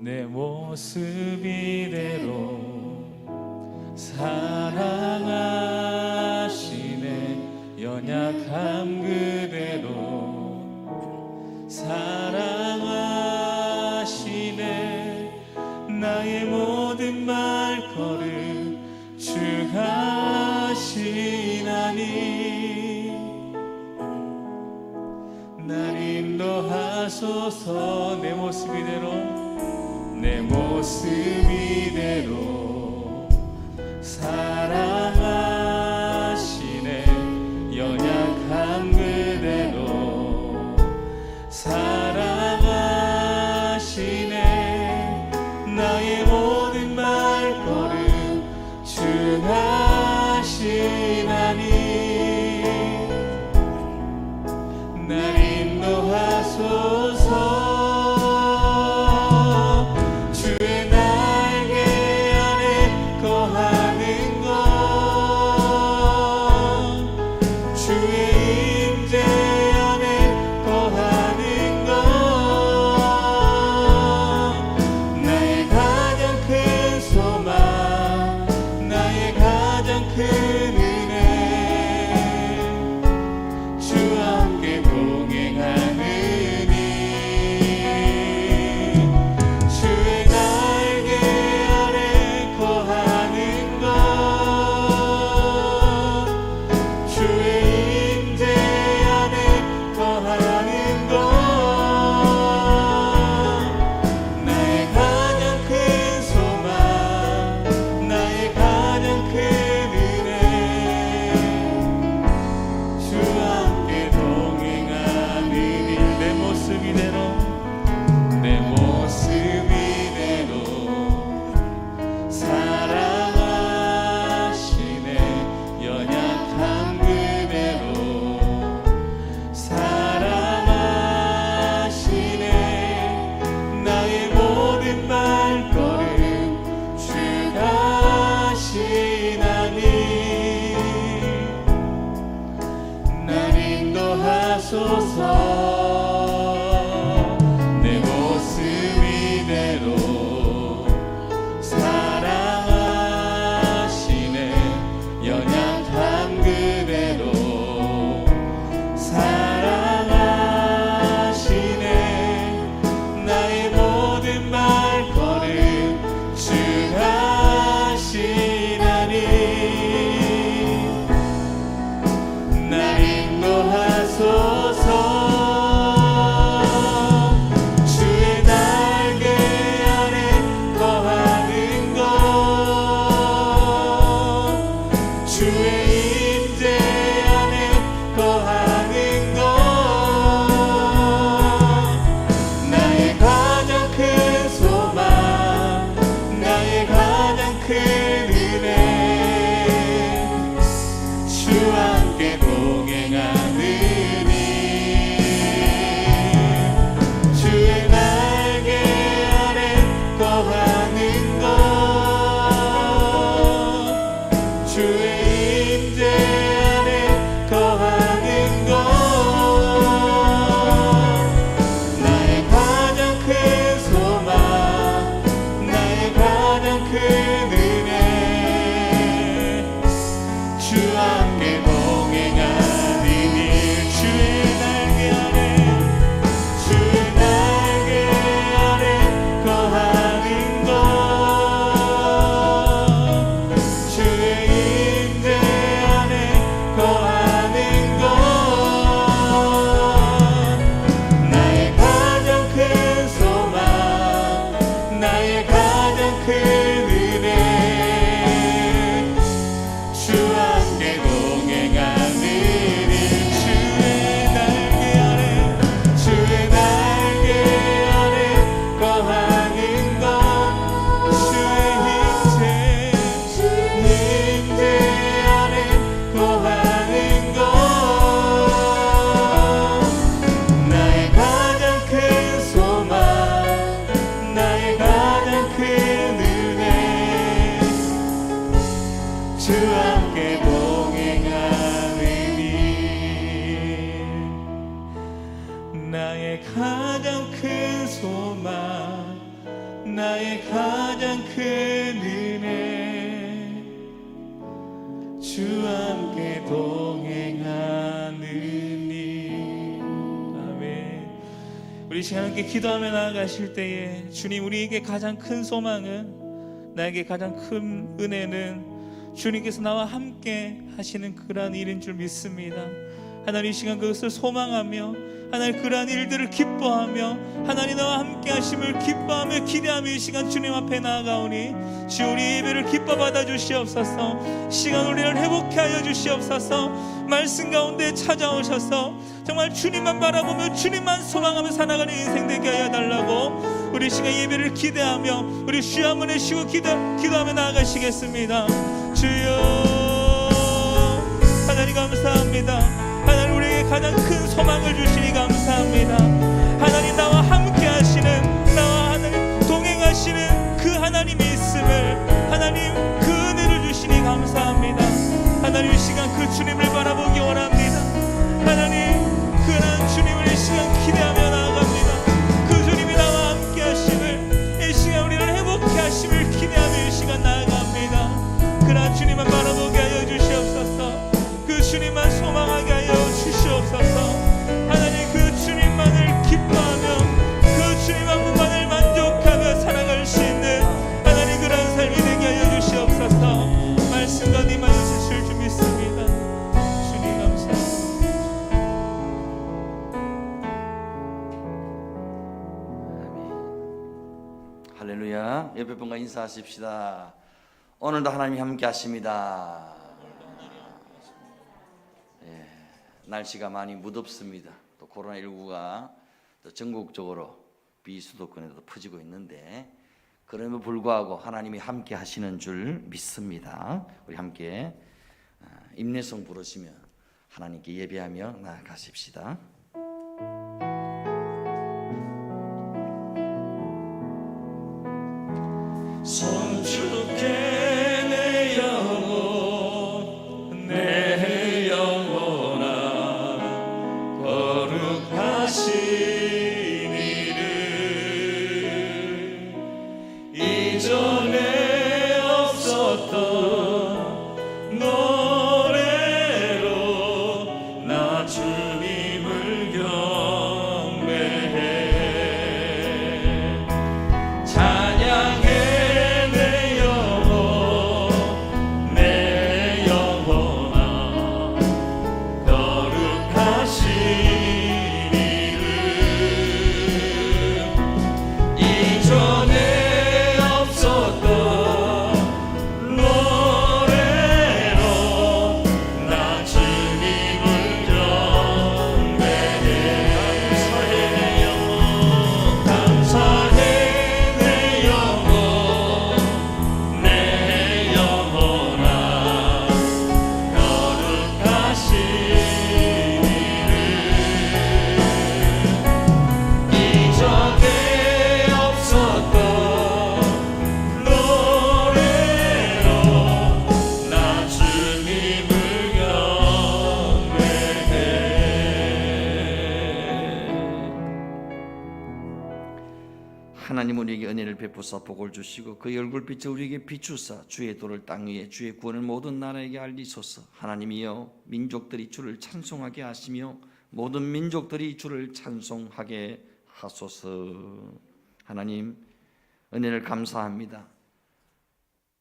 내 모습 이대로 사랑하시네. 연약함 그대로 사랑하시네. 나의 모든 발걸음 주 하시나니 날 인도하소서. 내 모습 이대로 내 모습 이대로 사랑하시네. 연약함 그대로 사랑하시네. 나의 모든 발걸음 주 하시나니 날 인도하소서. 주의 날개 아래 거하는 것 주의 임재 안에 거하는 것 나의 가장 큰 은혜 주 함께 동행하느니. 아멘. 우리 시간 함께 기도하며 나아가실 때에 주님, 우리에게 가장 큰 소망은, 나에게 가장 큰 은혜는 주님께서 나와 함께 하시는 그러한 일인 줄 믿습니다. 하나님, 이 시간 그것을 소망하며 하나님 그러한 일들을 기뻐하며 하나님 나와 함께 하심을 기뻐하며 기대하며 이 시간 주님 앞에 나아가오니 주 우리 예배를 기뻐 받아 주시옵소서. 시간 우리를 회복케 하여 주시옵소서. 말씀 가운데 찾아오셔서 정말 주님만 바라보며 주님만 소망하며 살아가는 인생 되게 하여 달라고 우리 시간 예배를 기대하며 우리 주여 한번 내쉬고 기도하며 나아가시겠습니다. 주여 하나님 감사합니다. 하나님 우리에게 가장 큰 소망을 주시니 감사합니다. 하나님 나와 함께 하시는, 나와 하나님 동행하시는 그 하나님이 있음을, 하나님 그 은혜를 주시니 감사합니다. 하나님 이 시간 그 주님을 바라보기 원합니다. 하나님 그런 주님을 이 시간 기대하며 나아갑니다. 그 주님이 나와 함께 하심을, 이 시간 우리를 회복케 하심을 기대하며 이 시간 나아갑니다. 그런 주님만 바라보게 하여 주시옵소서. 그 주님만 소망하게 하여 주시옵소서. 하나님 그 주님만을 기뻐하며 그 주님 한 분만을 만족하며 살아갈 수 있는 하나님 그런 삶이 되게 하여 주시옵소서. 말씀과 임하여 주실 줄 믿습니다. 주님 감사합니다. 할렐루야. 옆에 분과 인사하십시다. 오늘도 하나님이 함께 하십니다. 날씨가 많이 무덥습니다. 또 코로나19가 또 전국적으로 비수도권에도 퍼지고 있는데 그럼에도 불구하고 하나님이 함께 하시는 줄 믿습니다. 우리 함께 임내성 부르시며 하나님께 예배하며 나아가십시다. 손쉽게 내 영혼 내 영혼아 거룩하신 이름 이전에 없었던 노래로 나 주님을 경배해 찬양해 하나님 우리에게 은혜를 베푸사 복을 주시고 그 얼굴빛을 우리에게 비추사 주의 도를 땅 위에 주의 구원을 모든 나라에게 알리소서. 하나님이여 민족들이 주를 찬송하게 하시며 모든 민족들이 주를 찬송하게 하소서. 하나님 은혜를 감사합니다.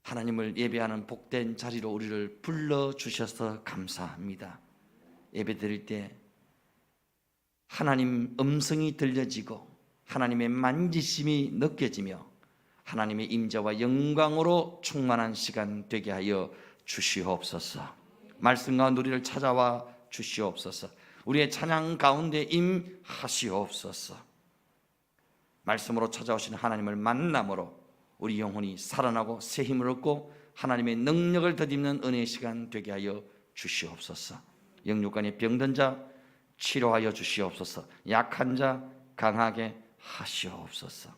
하나님을 예배하는 복된 자리로 우리를 불러주셔서 감사합니다. 예배 드릴 때 하나님 음성이 들려지고 하나님의 만지심이 느껴지며 하나님의 임재와 영광으로 충만한 시간 되게 하여 주시옵소서. 말씀 가운데 우리를 찾아와 주시옵소서. 우리의 찬양 가운데 임하시옵소서. 말씀으로 찾아오신 하나님을 만남으로 우리 영혼이 살아나고 새 힘을 얻고 하나님의 능력을 덧입는 은혜의 시간 되게 하여 주시옵소서. 영육간의 병든 자 치료하여 주시옵소서. 약한 자 강하게 하시옵소서.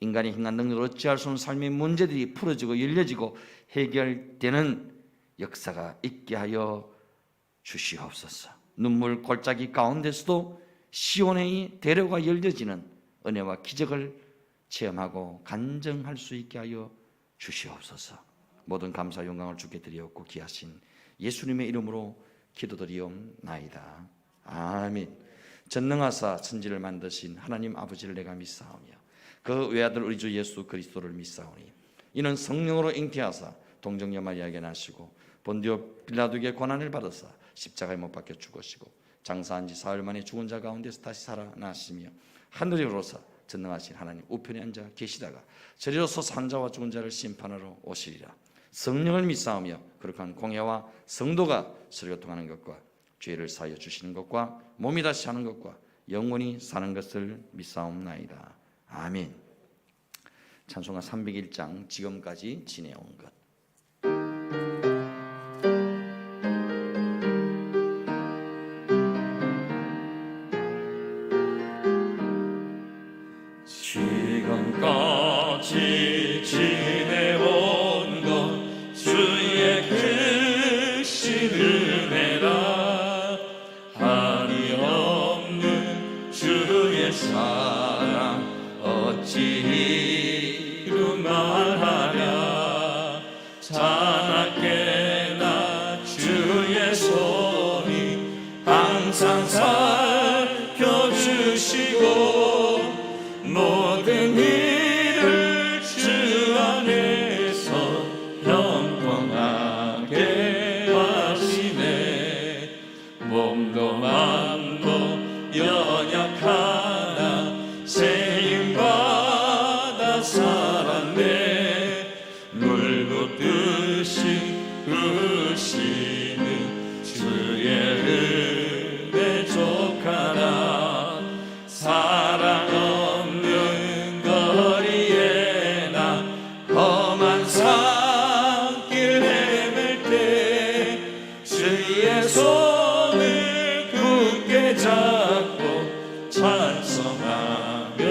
인간의 힘과 능력으로 어찌할 수 없는 삶의 문제들이 풀어지고 열려지고 해결되는 역사가 있게 하여 주시옵소서. 눈물 골짜기 가운데서도 시온의 대로가 열려지는 은혜와 기적을 체험하고 간증할 수 있게 하여 주시옵소서. 모든 감사 영광을 주께 드리옵고 귀하신 예수님의 이름으로 기도드리옵나이다. 아멘. 전능하사 천지를 만드신 하나님 아버지를 내가 믿사오며 그 외아들 우리 주 예수 그리스도를 믿사오니 이는 성령으로 잉태하사 동정녀 마리아에게 나시고 본디오 빌라도에게 고난을 받으사 십자가에 못 박혀 죽으시고 장사한 지 사흘 만에 죽은 자 가운데서 다시 살아나시며 하늘에 오르사 전능하신 하나님 우편에 앉아 계시다가 저리로서 산자와 죽은 자를 심판하러 오시리라. 성령을 믿사오며 거룩한 공회와 성도가 서로 교통하는 것과 죄를 사하여 주시는 것과 몸이 다시 사는 것과 영원히 사는 것을 믿사옵나이다. 아멘. 찬송가 301장 지금까지 지내온 것. 지금까지 지내온 것 주의 크신 은혜라. 한이 없는 주의 사랑 어찌 이루말하랴. 자나깨나 주의 손이 항상 살펴주시고 모든 일을 주 안에서 형통하게 하시네. 몸도 마음도 연약하나 세임받아 살았네. 물붓듯이 으시는 주의 은혜 족하나. 사랑 없는 거리에 나 험한 산길 헤맬 때 주의 손을 굳게 잡고 찬송하며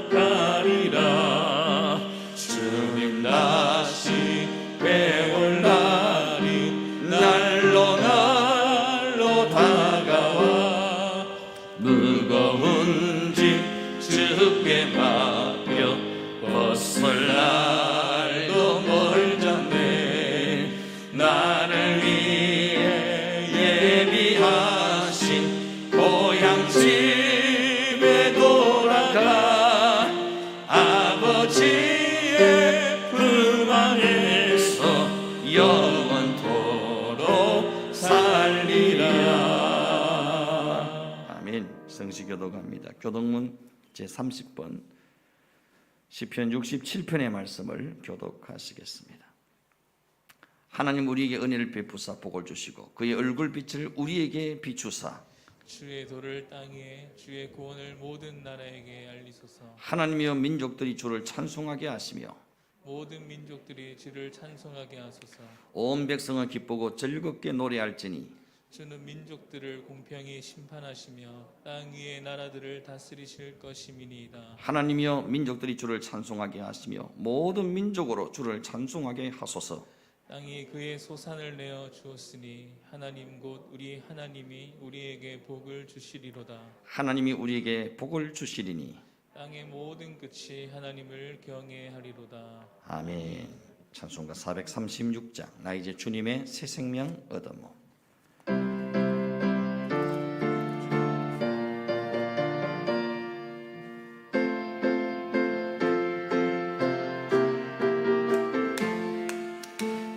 가리라. 주님 다시 배울 날이 날로 날로 다가와. 무거운 짐 주께 맡겨 벗을 날도 멀잖네. 나를 위해 예비하신 고향 집에 돌아가 아버지의 품 안에서 영원토록 살리라. 성시교도 갑니다. 교독문 제30번 시편 67편의 말씀을 교독하시겠습니다. 하나님 우리에게 은혜를 베푸사 복을 주시고 그의 얼굴빛을 우리에게 비추사 주의 도를 땅에 주의 구원을 모든 나라에게 알리소서. 하나님이여 민족들이 주를 찬송하게 하시며 모든 민족들이 주를 찬송하게 하소서. 온 백성은 기쁘고 즐겁게 노래할지니 주는 민족들을 공평히 심판하시며 땅 위의 나라들을 다스리실 것임이니이다. 하나님이여 민족들이 주를 찬송하게 하시며 모든 민족으로 주를 찬송하게 하소서. 땅이 그의 소산을 내어 주었으니 하나님 곧 우리 하나님이 우리에게 복을 주시리로다. 하나님이 우리에게 복을 주시리니 땅의 모든 끝이 하나님을 경외하리로다. 아멘. 찬송가 436장 나 이제 주님의 새 생명 얻어모.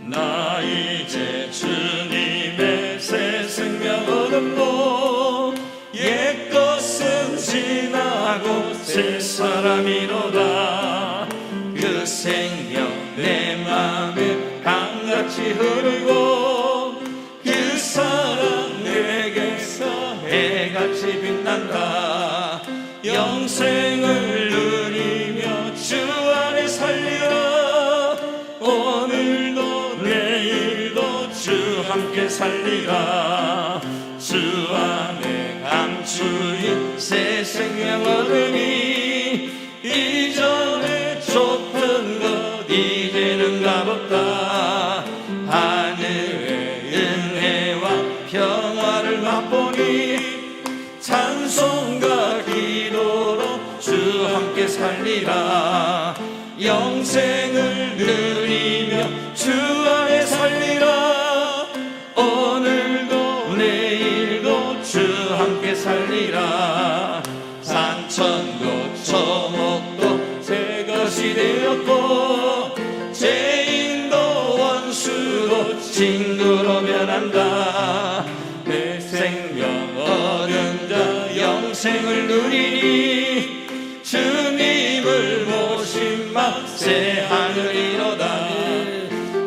나 이제 주님의 새 생명 얻었노. 옛것은 지나고 새 사람이로다. 그 생명 내 맘에 강같이 흐르고 그 사랑 내게서 해같이 빛난다. 영생을 누리며 주 안에 살리라. 오늘도 내일도 주 함께 살리라. 주 안에 감추인 새 생명 얻으니 이전에 줬던 것 이제는 값없다. 하늘의 은혜와 평화를 맛보니 찬송과 기도로 주 함께 함께 살리라. 영생을 누리며 주 안에 살리라. 오늘도 내일도 주 함께 살리라. 산천도 초목도 새 것이 되었고 죄인도 원수도 친구로 변한다. 내 생명 얻은 자 영생을 누리니 주님을 모신 막새 하늘이로다.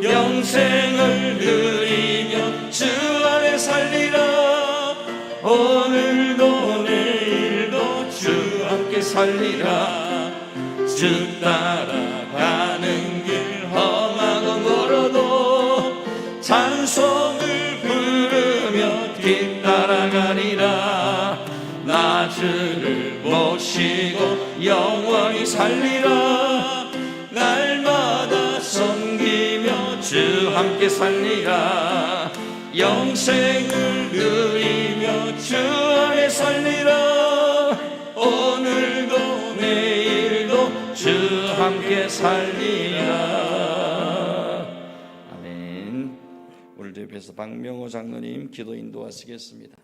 영생을 누리며 주 안에 살리라. 오늘도 내일도 주 함께 살리라. 주 따라가는 길 험하고 멀어도 찬송을 부르며 뒤따라가리라. 나 주를 모시고 영원히 살리라. 날마다 섬기며 주 함께 살리라. 영생을 누리며 주 안에 살리라. 오늘도 내일도 주 함께 살리라. 아멘. 오늘 옆에서 박명호 장로님 기도 인도하시겠습니다.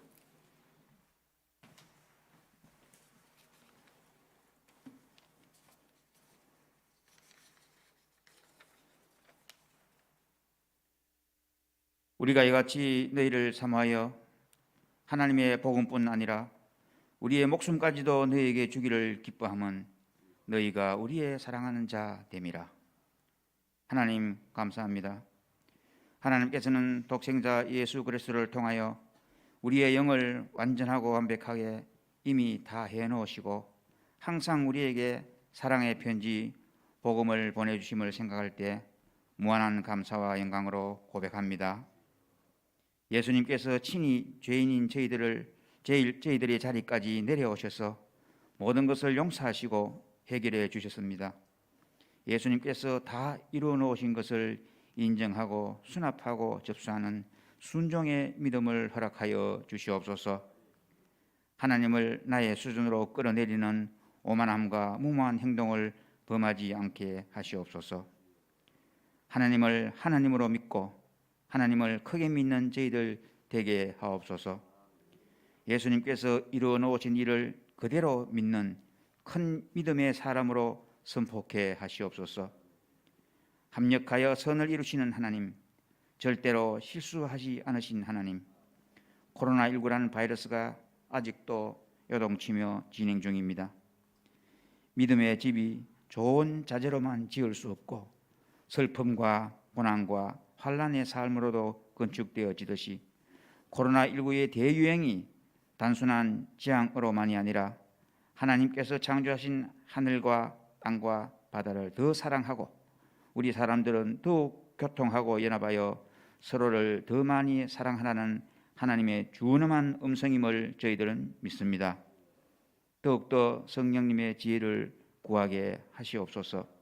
우리가 이같이 너희를 사모하여 하나님의 복음뿐 아니라 우리의 목숨까지도 너희에게 주기를 기뻐함은 너희가 우리의 사랑하는 자 됨이라. 하나님 감사합니다. 하나님께서는 독생자 예수 그리스도를 통하여 우리의 영을 완전하고 완벽하게 이미 다 해놓으시고 항상 우리에게 사랑의 편지 복음을 보내주심을 생각할 때 무한한 감사와 영광으로 고백합니다. 예수님께서 친히 죄인인 저희들의 자리까지 내려오셔서 모든 것을 용서하시고 해결해 주셨습니다. 예수님께서 다 이루어 놓으신 것을 인정하고 수납하고 접수하는 순종의 믿음을 허락하여 주시옵소서. 하나님을 나의 수준으로 끌어내리는 오만함과 무모한 행동을 범하지 않게 하시옵소서. 하나님을 하나님으로 믿고 하나님을 크게 믿는 저희들 되게 하옵소서. 예수님께서 이루어 놓으신 일을 그대로 믿는 큰 믿음의 사람으로 선포케 하시옵소서. 합력하여 선을 이루시는 하나님, 절대로 실수하지 않으신 하나님, 코로나19라는 바이러스가 아직도 요동치며 진행 중입니다. 믿음의 집이 좋은 자재로만 지을 수 없고 슬픔과 고난과 환난의 삶으로도 건축되어지듯이 코로나19의 대유행이 단순한 재앙으로만이 아니라 하나님께서 창조하신 하늘과 땅과 바다를 더 사랑하고 우리 사람들은 더욱 교통하고 연합하여 서로를 더 많이 사랑하라는 하나님의 준엄한 음성임을 저희들은 믿습니다. 더욱더 성령님의 지혜를 구하게 하시옵소서.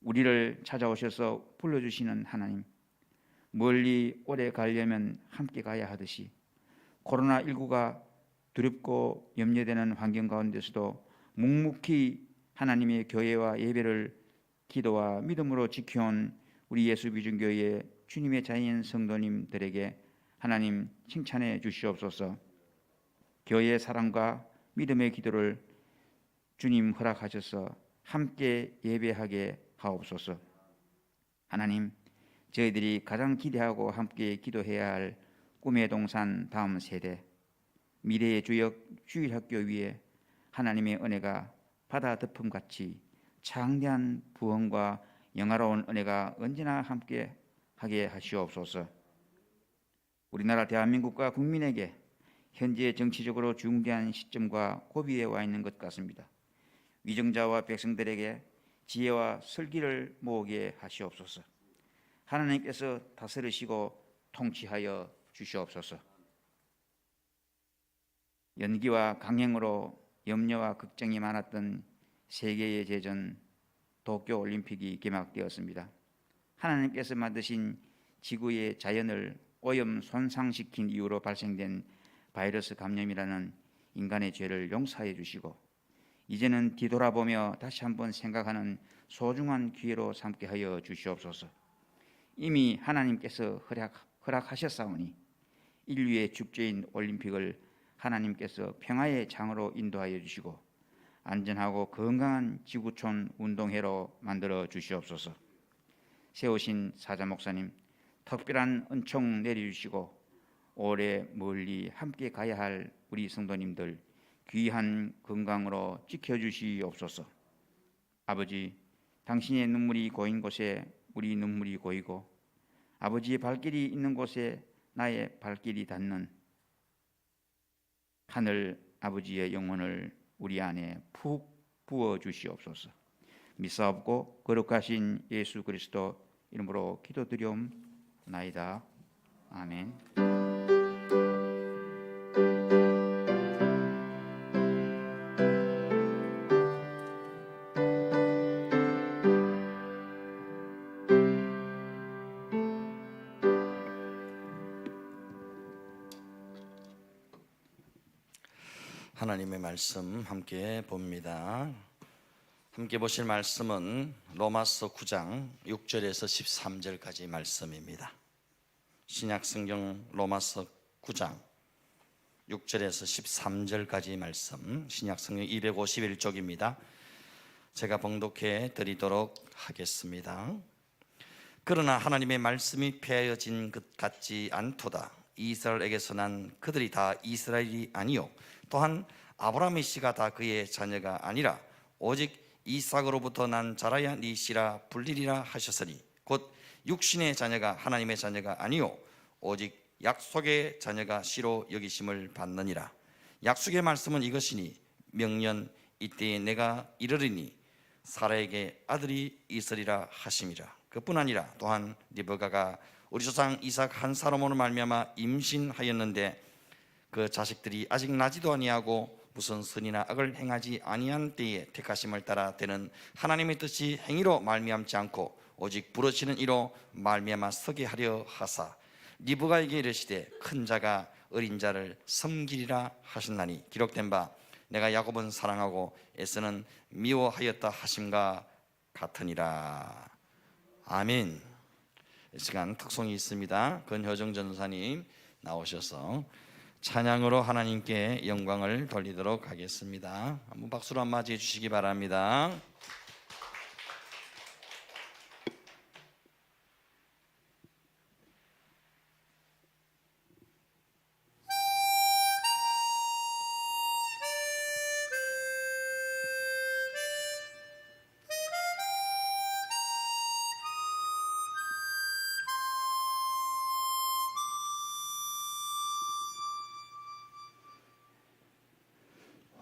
우리를 찾아오셔서 불러주시는 하나님, 멀리 오래 가려면 함께 가야 하듯이 코로나19가 두렵고 염려되는 환경 가운데서도 묵묵히 하나님의 교회와 예배를 기도와 믿음으로 지켜온 우리 예수비전교회의 주님의 자인 성도님들에게 하나님 칭찬해 주시옵소서. 교회의 사랑과 믿음의 기도를 주님 허락하셔서 함께 예배하게 하옵소서. 하나님, 저희들이 가장 기대하고 함께 기도해야 할 꿈의 동산 다음 세대, 미래의 주역 주일학교 위에 하나님의 은혜가 바다 덮음같이 창대한 부흥과 영화로운 은혜가 언제나 함께 하게 하시옵소서. 우리나라 대한민국과 국민에게 현재 정치적으로 중대한 시점과 고비에 와 있는 것 같습니다. 위정자와 백성들에게 지혜와 슬기를 모으게 하시옵소서. 하나님께서 다스리시고 통치하여 주시옵소서. 연기와 강행으로 염려와 걱정이 많았던 세계의 제전 도쿄올림픽이 개막되었습니다. 하나님께서 만드신 지구의 자연을 오염 손상시킨 이유로 발생된 바이러스 감염이라는 인간의 죄를 용서해 주시고 이제는 뒤돌아보며 다시 한번 생각하는 소중한 기회로 삼게 하여 주시옵소서. 이미 하나님께서 허락하셨사오니 인류의 축제인 올림픽을 하나님께서 평화의 장으로 인도하여 주시고 안전하고 건강한 지구촌 운동회로 만들어 주시옵소서. 세우신 사자 목사님 특별한 은총 내려주시고 오래 멀리 함께 가야 할 우리 성도님들 귀한 건강으로 지켜주시옵소서. 아버지, 당신의 눈물이 고인 곳에 우리 눈물이 고이고 아버지의 발길이 있는 곳에 나의 발길이 닿는 하늘 아버지의 영혼을 우리 안에 푹 부어 주시옵소서. 미사옵고 거룩하신 예수 그리스도 이름으로 기도드리옵나이다. 아멘. 하나님의 말씀 함께 봅니다. 함께 보실 말씀은 로마서 9장 6절에서 13절까지 말씀입니다. 신약성경 로마서 9장 6절에서 13절까지 말씀, 신약성경 251쪽입니다. 제가 봉독해 드리도록 하겠습니다. 그러나 하나님의 말씀이 폐하여진 것 같지 않도다. 이스라엘에게서 난 그들이 다 이스라엘이 아니요 또한 아브라함의 씨가 다 그의 자녀가 아니라 오직 이삭으로부터 난 자라야 네 씨라 불리리라 하셨으니 곧 육신의 자녀가 하나님의 자녀가 아니요 오직 약속의 자녀가 씨로 여기심을 받느니라. 약속의 말씀은 이것이니 명년 이때에 내가 이르리니 사라에게 아들이 있으리라 하심이라. 그뿐 아니라 또한 리브가가 우리 조상 이삭 한 사람으로 말미암아 임신하였는데 그 자식들이 아직 나지도 아니하고 무슨 선이나 악을 행하지 아니한 때에 택하심을 따라 되는 하나님의 뜻이 행위로 말미암지 않고 오직 부르시는 이로 말미암아 서게 하려 하사 리브가에게 이르시되 큰 자가 어린 자를 섬기리라 하셨나니 기록된 바 내가 야곱은 사랑하고 에서는 미워하였다 하심과 같으니라. 아멘. 이 시간 특송이 있습니다. 권효정 전사님 나오셔서 찬양으로 하나님께 영광을 돌리도록 하겠습니다. 한번 박수로 한번 맞이해 주시기 바랍니다.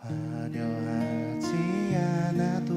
화려하지 않아도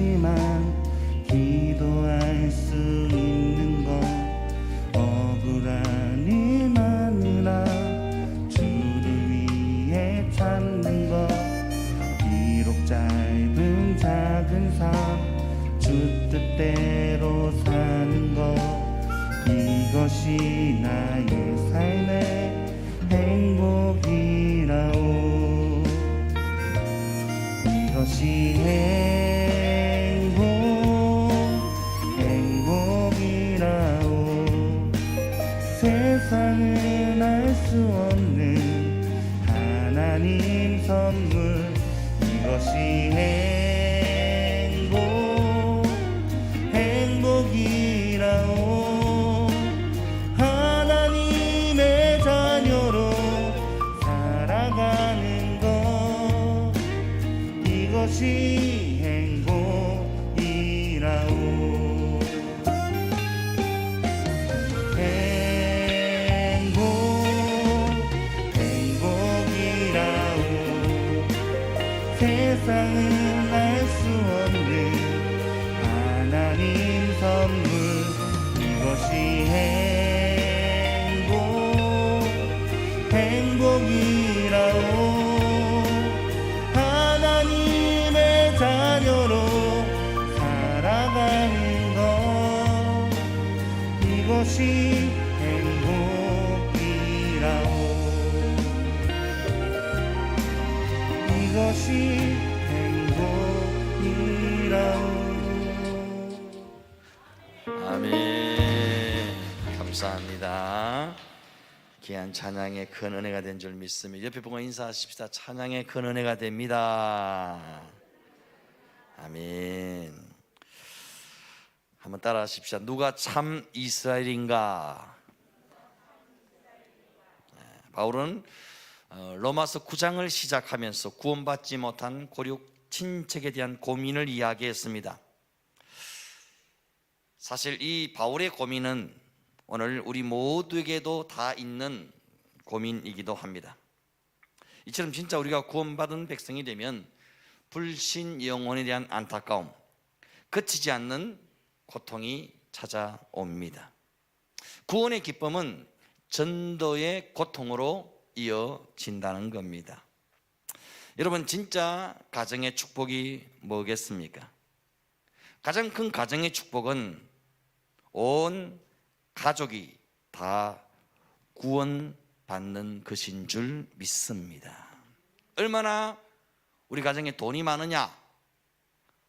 하지만 기도할 수 있는 건 억울한 일만이라 주를 위해 찾는 것 비록 짧은 작은 삶 주 뜻대로 사는 것 이것이 나의 삶의 행복이라오 이것이 행복이라오 세상은 알 수 없는 하나님 선물 이것이 행복이라오 하나님의 자녀로 살아가는 것 이것이 행복이라오 행복이라오 세상은 알 수 없는 하나님 선물 이것이 행복이라오 하나님의 자녀로 살아가는 것 이것이 행복이라오 이것이 행복이라오 아멘. 감사합니다. 귀한 찬양의 큰 은혜가 된 줄 믿습니다. 옆에 보고 인사하십시다. 찬양의 큰 은혜가 됩니다. 아멘. 한번 따라하십시다. 누가 참 이스라엘인가? 바울은 로마서 9장을 시작하면서 구원받지 못한 고륙 친척에 대한 고민을 이야기했습니다. 사실 이 바울의 고민은 오늘 우리 모두에게도 다 있는 고민이기도 합니다. 이처럼 진짜 우리가 구원받은 백성이 되면 불신 영혼에 대한 안타까움, 그치지 않는 고통이 찾아옵니다. 구원의 기쁨은 전도의 고통으로 이어진다는 겁니다. 여러분, 진짜 가정의 축복이 뭐겠습니까? 가장 큰 가정의 축복은 온 가족이 다 구원받는 것인 줄 믿습니다. 얼마나 우리 가정에 돈이 많으냐,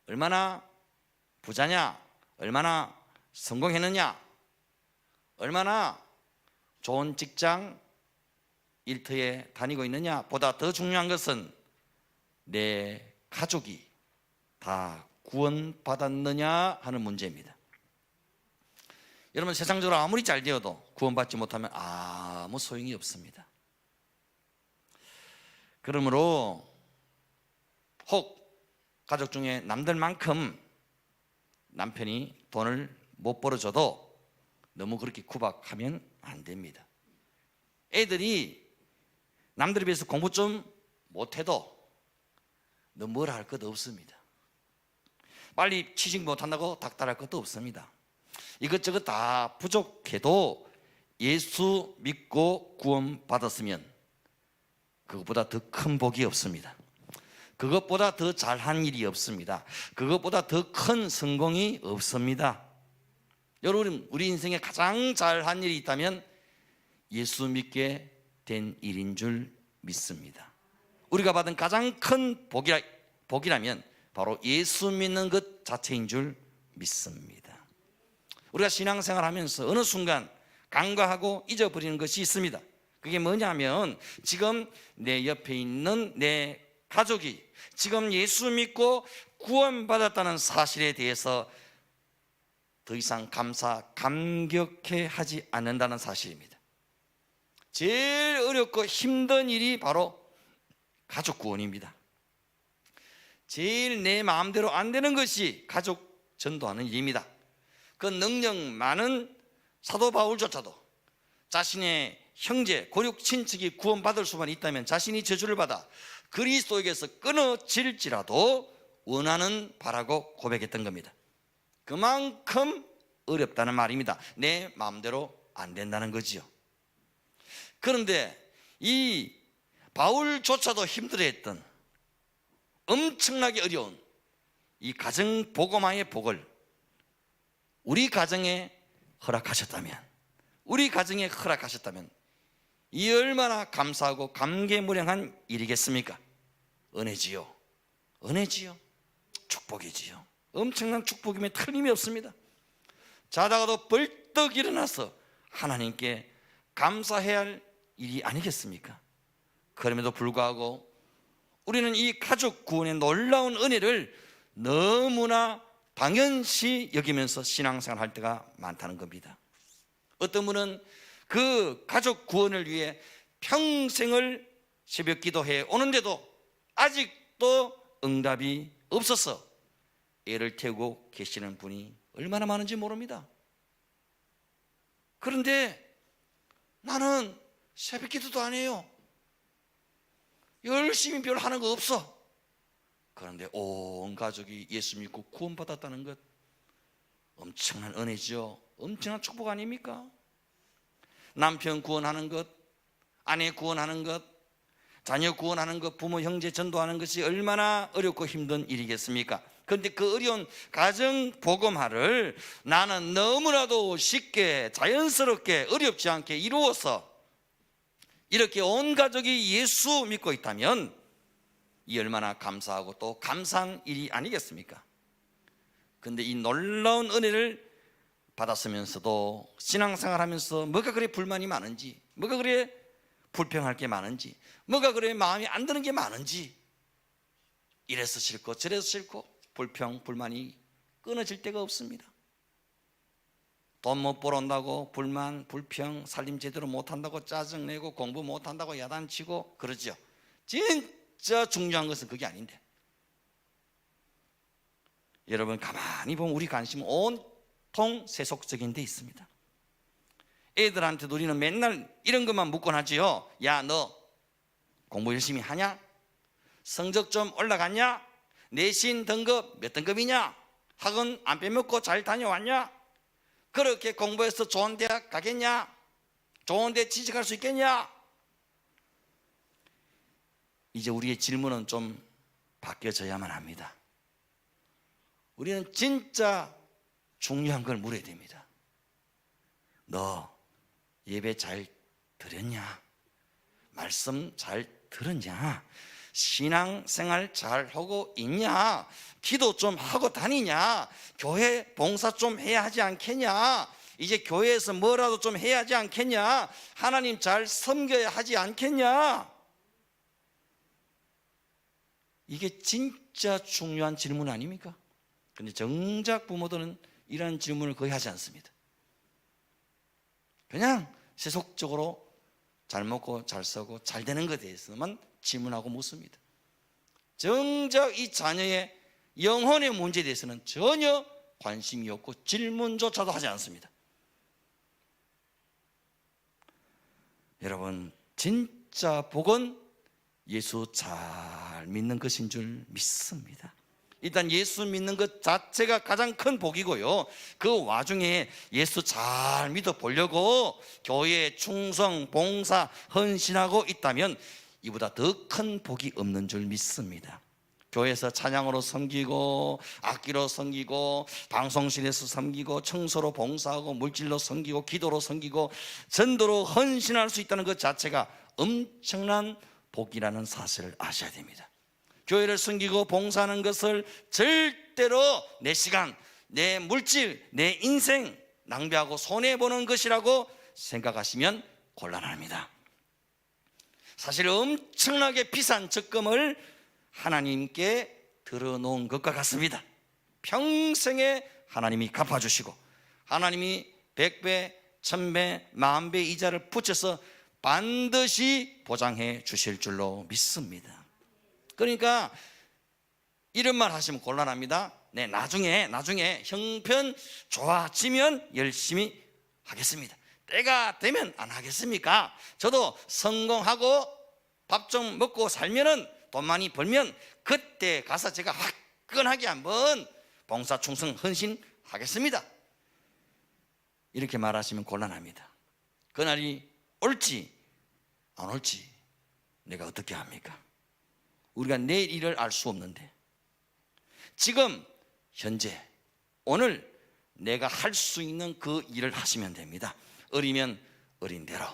얼마나 부자냐, 얼마나 성공했느냐, 얼마나 좋은 직장 일터에 다니고 있느냐 보다 더 중요한 것은 내 가족이 다 구원받았느냐 하는 문제입니다. 여러분, 세상적으로 아무리 잘 되어도 구원받지 못하면 아무 소용이 없습니다. 그러므로 혹 가족 중에 남들만큼 남편이 돈을 못 벌어줘도 너무 그렇게 구박하면 안 됩니다. 애들이 남들에 비해서 공부 좀 못해도 너 뭐라 할 것도 없습니다. 빨리 취직 못한다고 닥달할 것도 없습니다. 이것저것 다 부족해도 예수 믿고 구원받았으면 그것보다 더 큰 복이 없습니다. 그것보다 더 잘한 일이 없습니다. 그것보다 더 큰 성공이 없습니다. 여러분, 우리 인생에 가장 잘한 일이 있다면 예수 믿게 된 일인 줄 믿습니다. 우리가 받은 가장 큰 복이라면 바로 예수 믿는 것 자체인 줄 믿습니다. 우리가 신앙생활 하면서 어느 순간 간과하고 잊어버리는 것이 있습니다. 그게 뭐냐면 지금 내 옆에 있는 내 가족이 지금 예수 믿고 구원받았다는 사실에 대해서 더 이상 감격해 하지 않는다는 사실입니다. 제일 어렵고 힘든 일이 바로 가족 구원입니다. 제일 내 마음대로 안 되는 것이 가족 전도하는 일입니다. 그 능력 많은 사도 바울조차도 자신의 형제, 고륙 친척이 구원받을 수만 있다면 자신이 저주를 받아 그리스도에게서 끊어질지라도 원하는 바라고 고백했던 겁니다. 그만큼 어렵다는 말입니다. 내 마음대로 안 된다는 거지요. 그런데 이 바울조차도 힘들어했던 엄청나게 어려운 이 가정 복음화의 복을 우리 가정에 허락하셨다면, 우리 가정에 허락하셨다면 이 얼마나 감사하고 감개무량한 일이겠습니까? 은혜지요. 은혜지요. 축복이지요. 엄청난 축복임에 틀림이 없습니다. 자다가도 벌떡 일어나서 하나님께 감사해야 할 일이 아니겠습니까? 그럼에도 불구하고 우리는 이 가족 구원의 놀라운 은혜를 너무나 당연시 여기면서 신앙생활 할 때가 많다는 겁니다. 어떤 분은 그 가족 구원을 위해 평생을 새벽 기도해 오는데도 아직도 응답이 없어서 애를 태우고 계시는 분이 얼마나 많은지 모릅니다. 그런데 나는 새벽 기도도 안 해요. 열심히 별 하는 거 없어. 그런데 온 가족이 예수 믿고 구원받았다는 것, 엄청난 은혜죠. 엄청난 축복 아닙니까? 남편 구원하는 것, 아내 구원하는 것, 자녀 구원하는 것, 부모 형제 전도하는 것이 얼마나 어렵고 힘든 일이겠습니까? 그런데 그 어려운 가정 복음화를 나는 너무나도 쉽게 자연스럽게 어렵지 않게 이루어서 이렇게 온 가족이 예수 믿고 있다면 이 얼마나 감사하고 또 감사한 일이 아니겠습니까? 그런데 이 놀라운 은혜를 받았으면서도 신앙생활하면서 뭐가 그래 불만이 많은지, 뭐가 그래 불평할 게 많은지, 뭐가 그래 마음이 안 드는 게 많은지, 이래서 싫고 저래서 싫고 불평, 불만이 끊어질 데가 없습니다. 돈 못 벌어온다고 불만, 불평, 살림 제대로 못한다고 짜증내고 공부 못한다고 야단치고 그러죠. 진짜 중요한 것은 그게 아닌데, 여러분 가만히 보면 우리 관심은 온통 세속적인 데 있습니다. 애들한테도 우리는 맨날 이런 것만 묻곤 하지요. 야, 너 공부 열심히 하냐? 성적 좀 올라갔냐? 내신 등급 몇 등급이냐? 학원 안 빼먹고 잘 다녀왔냐? 그렇게 공부해서 좋은 대학 가겠냐? 좋은 데 취직할 수 있겠냐? 이제 우리의 질문은 좀 바뀌어져야만 합니다. 우리는 진짜 중요한 걸 물어야 됩니다. 너 예배 잘 드렸냐? 말씀 잘 들었냐? 신앙생활 잘 하고 있냐? 기도 좀 하고 다니냐? 교회 봉사 좀 해야 하지 않겠냐? 이제 교회에서 뭐라도 좀 해야 하지 않겠냐? 하나님 잘 섬겨야 하지 않겠냐? 이게 진짜 중요한 질문 아닙니까? 근데 정작 부모들은 이런 질문을 거의 하지 않습니다. 그냥 세속적으로 잘 먹고 잘 쓰고 잘 되는 것에 대해서만 질문하고 묻습니다. 정작 이 자녀의 영혼의 문제에 대해서는 전혀 관심이 없고 질문조차도 하지 않습니다. 여러분, 진짜 복은 예수 잘 믿는 것인 줄 믿습니다. 일단 예수 믿는 것 자체가 가장 큰 복이고요, 그 와중에 예수 잘 믿어 보려고 교회에 충성, 봉사, 헌신하고 있다면 이보다 더 큰 복이 없는 줄 믿습니다. 교회에서 찬양으로 섬기고, 악기로 섬기고, 방송실에서 섬기고, 청소로 봉사하고, 물질로 섬기고, 기도로 섬기고, 전도로 헌신할 수 있다는 것 자체가 엄청난 복이라는 사실을 아셔야 됩니다. 교회를 섬기고 봉사하는 것을 절대로 내 시간, 내 물질, 내 인생 낭비하고 손해보는 것이라고 생각하시면 곤란합니다. 사실 엄청나게 비싼 적금을 하나님께 들어놓은 것과 같습니다. 평생에 하나님이 갚아주시고 하나님이 100배, 1000배, 10,000배 이자를 붙여서 반드시 보장해 주실 줄로 믿습니다. 그러니까 이런 말 하시면 곤란합니다. 네, 나중에 형편 좋아지면 열심히 하겠습니다. 때가 되면 안 하겠습니까? 저도 성공하고 밥 좀 먹고 살면은 돈 많이 벌면 그때 가서 제가 화끈하게 한번 봉사 충성 헌신하겠습니다. 이렇게 말하시면 곤란합니다. 그날이 올지 안 올지 내가 어떻게 합니까? 우리가 내일 일을 알 수 없는데 지금 현재 오늘 내가 할 수 있는 그 일을 하시면 됩니다. 어리면 어린 대로,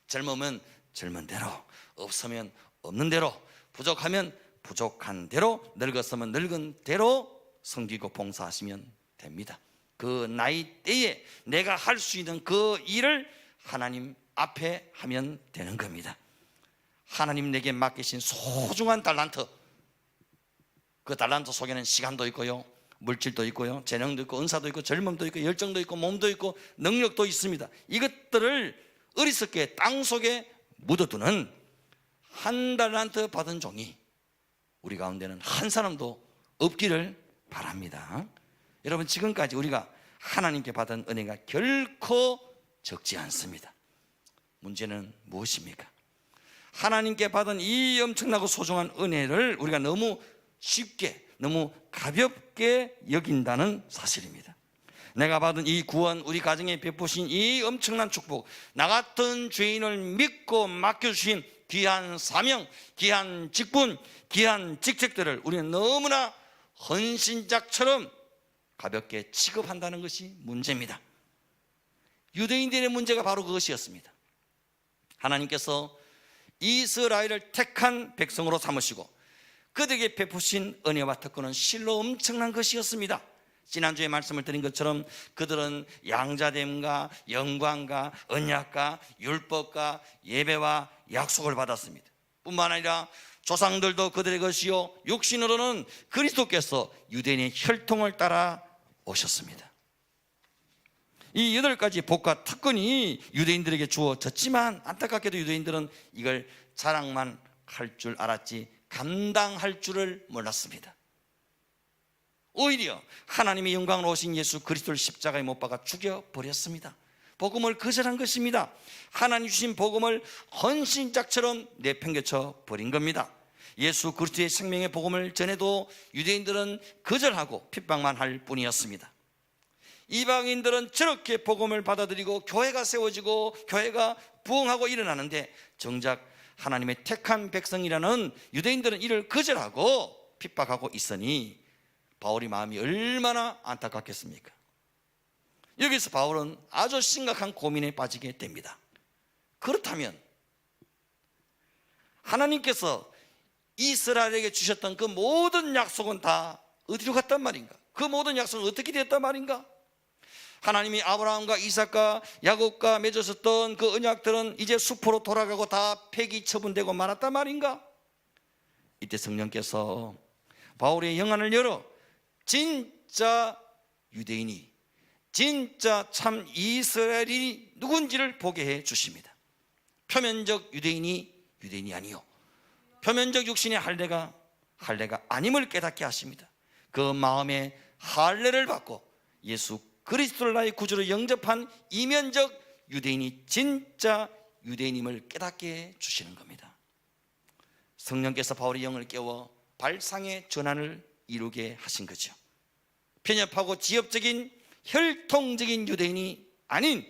젊으면 젊은 대로, 없으면 없는 대로, 부족하면 부족한 대로, 늙었으면 늙은 대로 섬기고 봉사하시면 됩니다. 그 나이 때에 내가 할 수 있는 그 일을 하나님 앞에 하면 되는 겁니다. 하나님 내게 맡기신 소중한 달란트, 그 달란트 속에는 시간도 있고요, 물질도 있고요, 재능도 있고, 은사도 있고, 젊음도 있고, 열정도 있고, 몸도 있고, 능력도 있습니다. 이것들을 어리석게 땅 속에 묻어두는 한 달란트 받은 종이 우리 가운데는 한 사람도 없기를 바랍니다. 여러분, 지금까지 우리가 하나님께 받은 은혜가 결코 적지 않습니다. 문제는 무엇입니까? 하나님께 받은 이 엄청나고 소중한 은혜를 우리가 너무 쉽게, 너무 가볍게 여긴다는 사실입니다. 내가 받은 이 구원, 우리 가정에 베푸신 이 엄청난 축복, 나 같은 죄인을 믿고 맡겨주신 귀한 사명, 귀한 직분, 귀한 직책들을 우리는 너무나 헌신작처럼 가볍게 취급한다는 것이 문제입니다. 유대인들의 문제가 바로 그것이었습니다. 하나님께서 이스라엘을 택한 백성으로 삼으시고 그들에게 베푸신 은혜와 특권은 실로 엄청난 것이었습니다. 지난주에 말씀을 드린 것처럼 그들은 양자됨과 영광과 언약과 율법과 예배와 약속을 받았습니다. 뿐만 아니라 조상들도 그들의 것이요, 육신으로는 그리스도께서 유대인의 혈통을 따라 오셨습니다. 이 8가지 복과 특권이 유대인들에게 주어졌지만 안타깝게도 유대인들은 이걸 자랑만 할 줄 알았지 감당할 줄을 몰랐습니다. 오히려 하나님의 영광으로 오신 예수 그리스도를 십자가에 못 박아 죽여버렸습니다. 복음을 거절한 것입니다. 하나님 주신 복음을 헌신짝처럼 내팽개쳐 버린 겁니다. 예수 그리스도의 생명의 복음을 전해도 유대인들은 거절하고 핍박만 할 뿐이었습니다. 이방인들은 저렇게 복음을 받아들이고 교회가 세워지고 교회가 부흥하고 일어나는데 정작 하나님의 택한 백성이라는 유대인들은 이를 거절하고 핍박하고 있으니 바울의 마음이 얼마나 안타깝겠습니까? 여기서 바울은 아주 심각한 고민에 빠지게 됩니다. 그렇다면 하나님께서 이스라엘에게 주셨던 그 모든 약속은 다 어디로 갔단 말인가? 그 모든 약속은 어떻게 되었단 말인가? 하나님이 아브라함과 이삭과 야곱과 맺으셨던 그 언약들은 이제 수포로 돌아가고 다 폐기 처분되고 말았단 말인가? 이때 성령께서 바울의 영안을 열어 진짜 유대인이, 진짜 참 이스라엘이 누군지를 보게 해 주십니다. 표면적 유대인이 유대인이 아니요, 표면적 육신의 할례가 아님을 깨닫게 하십니다. 그 마음에 할례를 받고 예수 그리스도를 나의 구주로 영접한 이면적 유대인이 진짜 유대인임을 깨닫게 주시는 겁니다. 성령께서 바울의 영을 깨워 발상의 전환을 이루게 하신 거죠. 편협하고 지엽적인 혈통적인 유대인이 아닌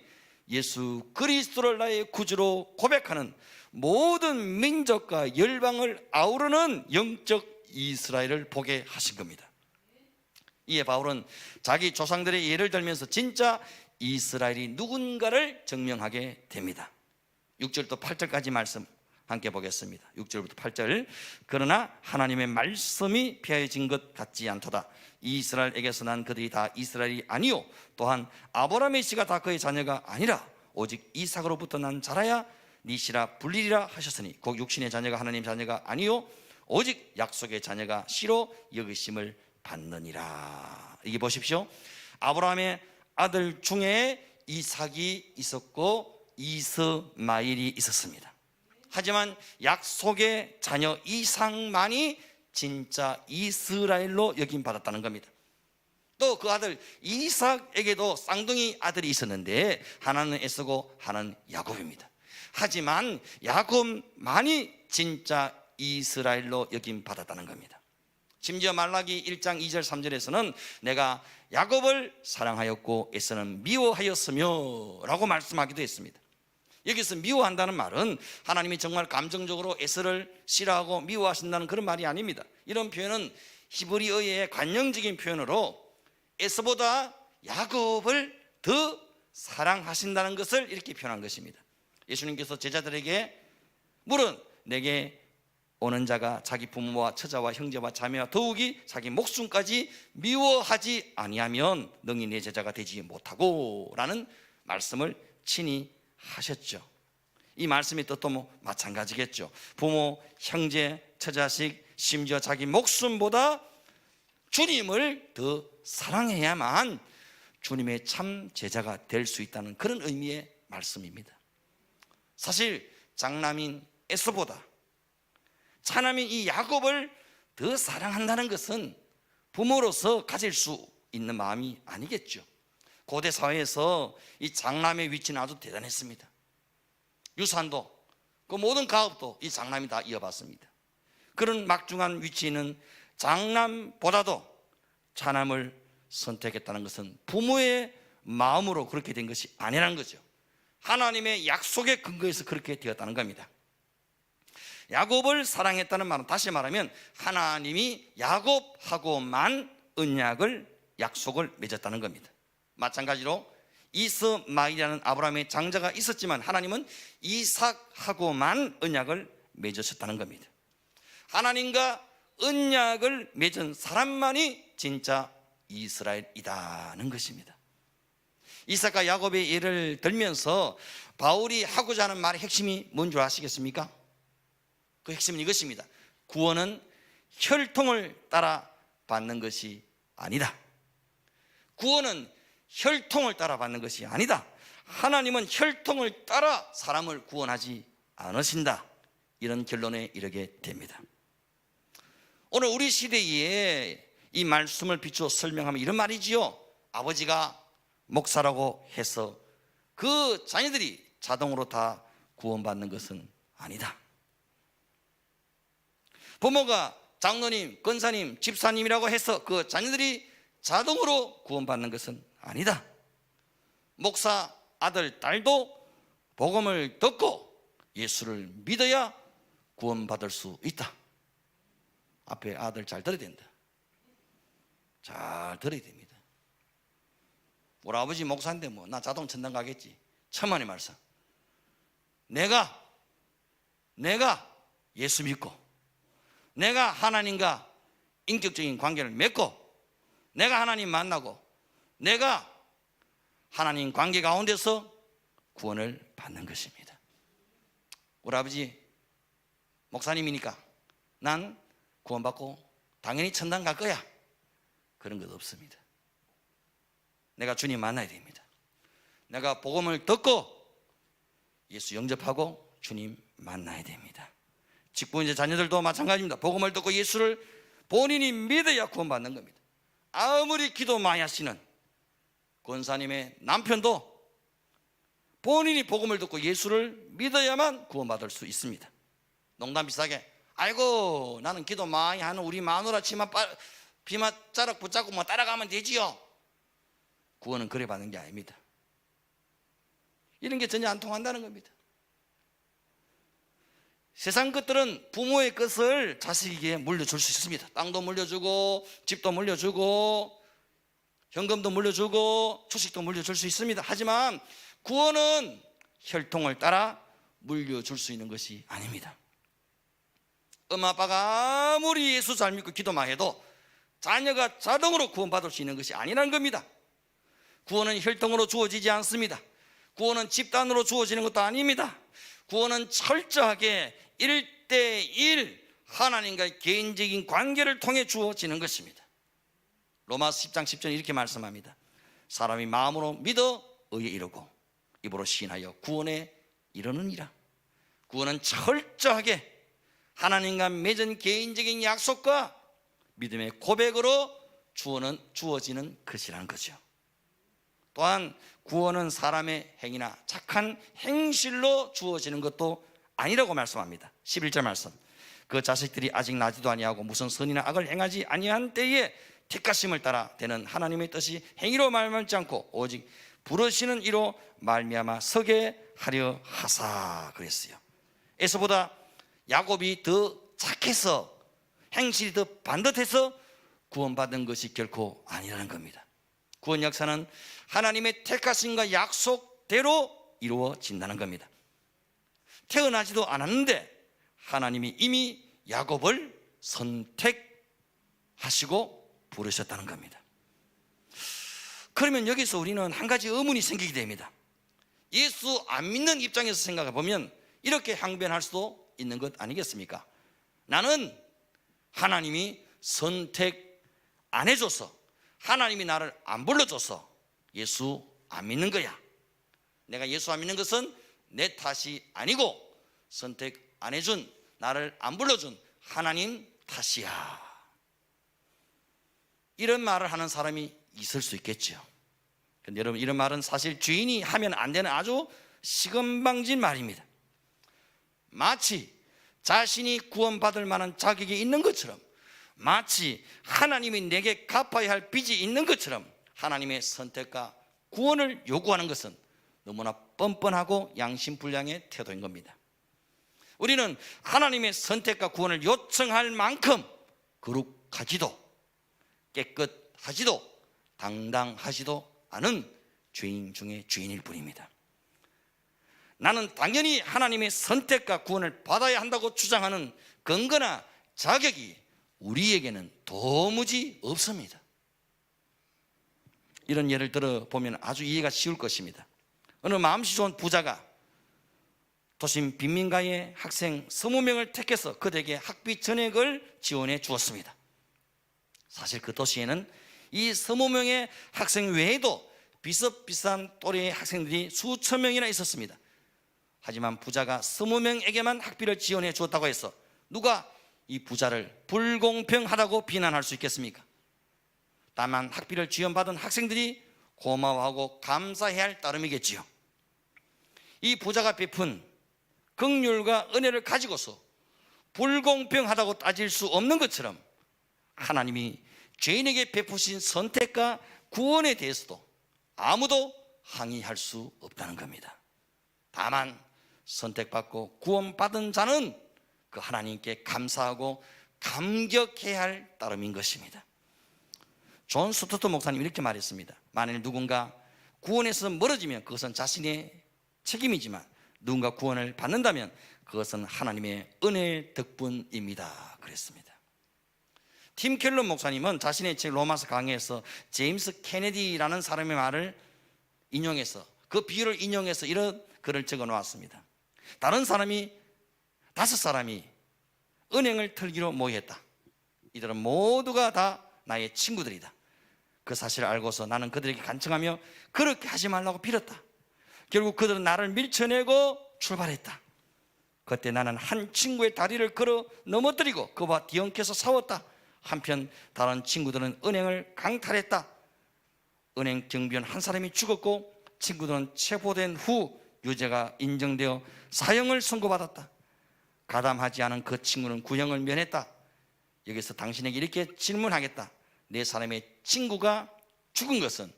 예수 그리스도를 나의 구주로 고백하는 모든 민족과 열방을 아우르는 영적 이스라엘을 보게 하신 겁니다. 이에 바울은 자기 조상들의 예를 들면서 진짜 이스라엘이 누군가를 증명하게 됩니다. 6절부터 8절까지 말씀 함께 보겠습니다. 6절부터 8절. 그러나 하나님의 말씀이 피하여진 것 같지 않도다. 이스라엘에게서 난 그들이 다 이스라엘이 아니요, 또한 아브라함의 씨가 다 그의 자녀가 아니라 오직 이삭으로부터 난 자라야 네 씨라 불리리라 하셨으니 곧 육신의 자녀가 하나님 자녀가 아니요 오직 약속의 자녀가 씨로 여기심을 받느니라. 이게 보십시오. 아브라함의 아들 중에 이삭이 있었고 이스마엘이 있었습니다. 하지만 약속의 자녀 이삭만이 진짜 이스라엘로 여김받았다는 겁니다. 또 그 아들 이삭에게도 쌍둥이 아들이 있었는데 하나는 에서고 하나는 야곱입니다. 하지만 야곱만이 진짜 이스라엘로 여김받았다는 겁니다. 심지어 말라기 1장 2절 3절에서는 내가 야곱을 사랑하였고 에서는 미워하였으며 라고 말씀하기도 했습니다. 여기서 미워한다는 말은 하나님이 정말 감정적으로 에서를 싫어하고 미워하신다는 그런 말이 아닙니다. 이런 표현은 히브리어의 관용적인 표현으로 에서보다 야곱을 더 사랑하신다는 것을 이렇게 표현한 것입니다. 예수님께서 제자들에게 물은 내게 오는 자가 자기 부모와 처자와 형제와 자매와 더욱이 자기 목숨까지 미워하지 아니하면 능히 내 제자가 되지 못하고 라는 말씀을 친히 하셨죠. 이 말씀의 뜻도 마찬가지겠죠. 부모, 형제, 처자식, 심지어 자기 목숨보다 주님을 더 사랑해야만 주님의 참 제자가 될 수 있다는 그런 의미의 말씀입니다. 사실 장남인 에서보다 차남인 이 야곱을 더 사랑한다는 것은 부모로서 가질 수 있는 마음이 아니겠죠. 고대 사회에서 이 장남의 위치는 아주 대단했습니다. 유산도 그 모든 가업도 이 장남이 다 이어받습니다. 그런 막중한 위치는 장남보다도 차남을 선택했다는 것은 부모의 마음으로 그렇게 된 것이 아니라는 거죠. 하나님의 약속의 근거에서 그렇게 되었다는 겁니다. 야곱을 사랑했다는 말은 다시 말하면 하나님이 야곱하고만 언약을 약속을 맺었다는 겁니다. 마찬가지로 이스마엘이라는 아브라함의 장자가 있었지만 하나님은 이삭하고만 언약을 맺으셨다는 겁니다. 하나님과 언약을 맺은 사람만이 진짜 이스라엘이다는 것입니다. 이삭과 야곱의 예를 들면서 바울이 하고자 하는 말의 핵심이 뭔 줄 아시겠습니까? 그 핵심은 이것입니다. 구원은 혈통을 따라 받는 것이 아니다. 구원은 혈통을 따라 받는 것이 아니다. 하나님은 혈통을 따라 사람을 구원하지 않으신다. 이런 결론에 이르게 됩니다. 오늘 우리 시대에 이 말씀을 비추어 설명하면 이런 말이지요. 아버지가 목사라고 해서 그 자녀들이 자동으로 다 구원받는 것은 아니다. 부모가 장로님, 권사님, 집사님이라고 해서 그 자녀들이 자동으로 구원받는 것은 아니다. 목사 아들, 딸도 복음을 듣고 예수를 믿어야 구원받을 수 있다. 앞에 아들 잘 들어야 된다. 잘 들어야 됩니다. 우리 아버지 목사인데 나 자동 천당 가겠지. 천만의 말씀. 내가 예수 믿고 내가 하나님과 인격적인 관계를 맺고 내가 하나님 만나고 내가 하나님 관계 가운데서 구원을 받는 것입니다. 우리 아버지 목사님이니까 난 구원받고 당연히 천당 갈 거야. 그런 것 없습니다. 내가 주님 만나야 됩니다. 내가 복음을 듣고 예수 영접하고 주님 만나야 됩니다. 직분자 자녀들도 마찬가지입니다. 복음을 듣고 예수를 본인이 믿어야 구원받는 겁니다. 아무리 기도 많이 하시는 권사님의 남편도 본인이 복음을 듣고 예수를 믿어야만 구원받을 수 있습니다. 농담 비슷하게 아이고 나는 기도 많이 하는 우리 마누라 비맛자락 붙잡고 따라가면 되지요. 구원은 그래 받는 게 아닙니다. 이런 게 전혀 안 통한다는 겁니다. 세상 것들은 부모의 것을 자식에게 물려줄 수 있습니다. 땅도 물려주고 집도 물려주고 현금도 물려주고 주식도 물려줄 수 있습니다. 하지만 구원은 혈통을 따라 물려줄 수 있는 것이 아닙니다. 엄마 아빠가 아무리 예수 잘 믿고 기도만 해도 자녀가 자동으로 구원받을 수 있는 것이 아니라는 겁니다. 구원은 혈통으로 주어지지 않습니다. 구원은 집단으로 주어지는 것도 아닙니다. 구원은 철저하게 1대1 하나님과의 개인적인 관계를 통해 주어지는 것입니다. 로마서 10장 10절 이렇게 말씀합니다. 사람이 마음으로 믿어 의에 이르고 입으로 시인하여 구원에 이르느니라. 구원은 철저하게 하나님과 맺은 개인적인 약속과 믿음의 고백으로 주어지는 것이라는 거죠. 또한 구원은 사람의 행위나 착한 행실로 주어지는 것도 아니라고 말씀합니다. 11절 말씀. 그 자식들이 아직 나지도 아니하고 무슨 선이나 악을 행하지 아니한 때에 택하심을 따라 되는 하나님의 뜻이 행위로 말하지 않고 오직 부르시는 이로 말미암아 서게 하려 하사 그랬어요. 에서보다 야곱이 더 착해서 행실이 더 반듯해서 구원받은 것이 결코 아니라는 겁니다. 구원 역사는 하나님의 택하심과 약속대로 이루어진다는 겁니다. 태어나지도 않았는데 하나님이 이미 야곱을 선택하시고 부르셨다는 겁니다. 그러면 여기서 우리는 한 가지 의문이 생기게 됩니다. 예수 안 믿는 입장에서 생각해 보면 이렇게 항변할 수도 있는 것 아니겠습니까? 나는 하나님이 선택 안 해줘서, 하나님이 나를 안 불러줘서 예수 안 믿는 거야. 내가 예수 안 믿는 것은 내 탓이 아니고 선택 안 해준, 나를 안 불러준 하나님 탓이야. 이런 말을 하는 사람이 있을 수 있겠죠. 근데 여러분, 이런 말은 사실 주인이 하면 안 되는 아주 시건방진 말입니다. 마치 자신이 구원받을 만한 자격이 있는 것처럼, 마치 하나님이 내게 갚아야 할 빚이 있는 것처럼 하나님의 선택과 구원을 요구하는 것은 너무나 뻔뻔하고 양심불량의 태도인 겁니다. 우리는 하나님의 선택과 구원을 요청할 만큼 거룩하지도 깨끗하지도 당당하지도 않은 죄인 중에 죄인일 뿐입니다. 나는 당연히 하나님의 선택과 구원을 받아야 한다고 주장하는 근거나 자격이 우리에게는 도무지 없습니다. 이런 예를 들어보면 아주 이해가 쉬울 것입니다. 어느 마음씨 좋은 부자가 도심 빈민가의 학생 20명을 택해서 그들에게 학비 전액을 지원해 주었습니다. 사실 그 도시에는 이 20명의 학생 외에도 비슷비슷한 또래의 학생들이 수천 명이나 있었습니다. 하지만 부자가 20명에게만 학비를 지원해 주었다고 해서 누가 이 부자를 불공평하다고 비난할 수 있겠습니까? 다만 학비를 지원받은 학생들이 고마워하고 감사해야 할 따름이겠지요. 이 부자가 베푼 긍휼과 은혜를 가지고서 불공평하다고 따질 수 없는 것처럼 하나님이 죄인에게 베푸신 선택과 구원에 대해서도 아무도 항의할 수 없다는 겁니다. 다만 선택받고 구원받은 자는 그 하나님께 감사하고 감격해야 할 따름인 것입니다. 존 스토트 목사님 이렇게 말했습니다. 만일 누군가 구원에서 멀어지면 그것은 자신의 책임이지만 누군가 구원을 받는다면 그것은 하나님의 은혜의 덕분입니다 그랬습니다. 팀 켈러 목사님은 자신의 책 로마서 강해에서 제임스 케네디라는 사람의 말을 인용해서 그 비유를 인용해서 이런 글을 적어 놓았습니다. 다른 사람이 5사람이 은행을 털기로 모였다. 이들은 모두가 다 나의 친구들이다. 그 사실을 알고서 나는 그들에게 간청하며 그렇게 하지 말라고 빌었다. 결국 그들은 나를 밀쳐내고 출발했다. 그때 나는 한 친구의 다리를 걸어 넘어뜨리고 그와 뒤엉켜서 싸웠다. 한편 다른 친구들은 은행을 강탈했다. 은행 경비원 한 사람이 죽었고 친구들은 체포된 후 유죄가 인정되어 사형을 선고받았다. 가담하지 않은 그 친구는 구형을 면했다. 여기서 당신에게 이렇게 질문하겠다. 내 사람의 친구가 죽은 것은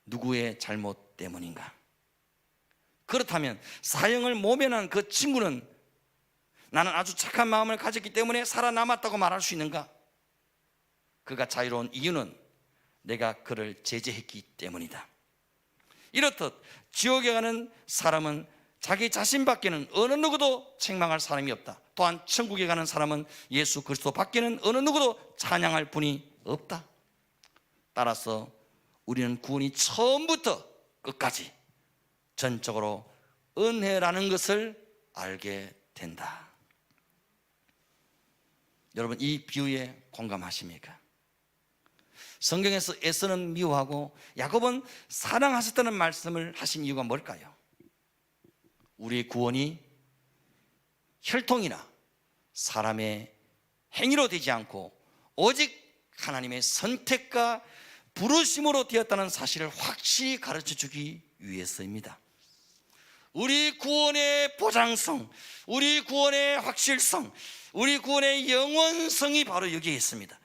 누구의 잘못 때문인가? 그렇다면 사형을 모면한 그 친구는 나는 아주 착한 마음을 가졌기 때문에 살아남았다고 말할 수 있는가? 그가 자유로운 이유는 내가 그를 제재했기 때문이다. 이렇듯 지옥에 가는 사람은 자기 자신밖에는 어느 누구도 책망할 사람이 없다. 또한 천국에 가는 사람은 예수 그리스도 밖에는 어느 누구도 찬양할 분이 없다. 따라서 우리는 구원이 처음부터 끝까지 전적으로 은혜라는 것을 알게 된다. 여러분, 이 비유에 공감하십니까? 성경에서 에서는 미워하고 야곱은 사랑하셨다는 말씀을 하신 이유가 뭘까요? 우리의 구원이 혈통이나 사람의 행위로 되지 않고 오직 하나님의 선택과 부르심으로 되었다는 사실을 확실히 가르쳐 주기 위해서입니다. 우리 구원의 보장성, 우리 구원의 확실성, 우리 구원의 영원성이 바로 여기에 있습니다.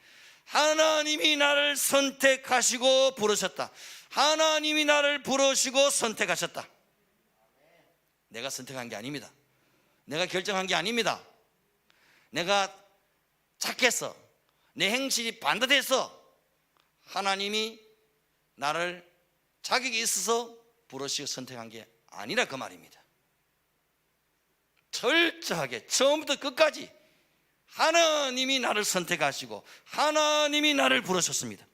하나님이 나를 선택하시고 부르셨다. 하나님이 나를 부르시고 선택하셨다. 내가 선택한 게 아닙니다. 내가 결정한 게 아닙니다. 내가 착해서, 내 행실이 반듯해서 하나님이 나를 자격이 있어서 부르시고 선택한 게 아니라 그 말입니다. 철저하게 처음부터 끝까지 하나님이 나를 선택하시고 하나님이 나를 부르셨습니다.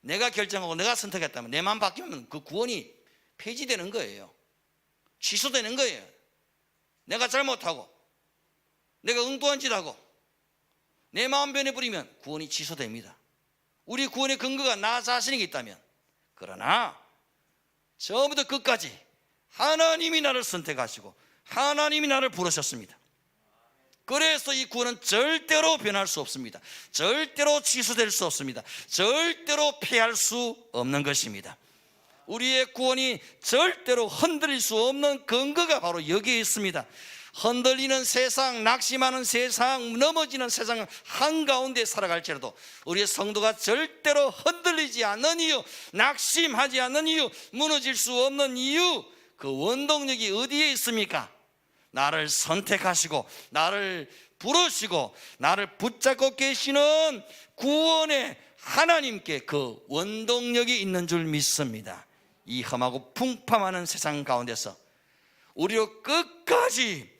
내가 결정하고 내가 선택했다면 내 마음 바뀌면 그 구원이 폐지되는 거예요. 취소되는 거예요. 내가 잘못하고 내가 엉뚱한 짓 하고 내 마음 변해버리면 구원이 취소됩니다. 우리 구원의 근거가 나 자신에게 있다면, 그러나 처음부터 끝까지 하나님이 나를 선택하시고 하나님이 나를 부르셨습니다. 그래서 이 구원은 절대로 변할 수 없습니다. 절대로 취소될 수 없습니다. 절대로 피할 수 없는 것입니다. 우리의 구원이 절대로 흔들릴 수 없는 근거가 바로 여기에 있습니다. 흔들리는 세상, 낙심하는 세상, 넘어지는 세상 한가운데 살아갈지라도 우리의 성도가 절대로 흔들리지 않는 이유, 낙심하지 않는 이유, 무너질 수 없는 이유, 그 원동력이 어디에 있습니까? 나를 선택하시고 나를 부르시고 나를 붙잡고 계시는 구원의 하나님께 그 원동력이 있는 줄 믿습니다. 이 험하고 풍파많은 세상 가운데서 우리로 끝까지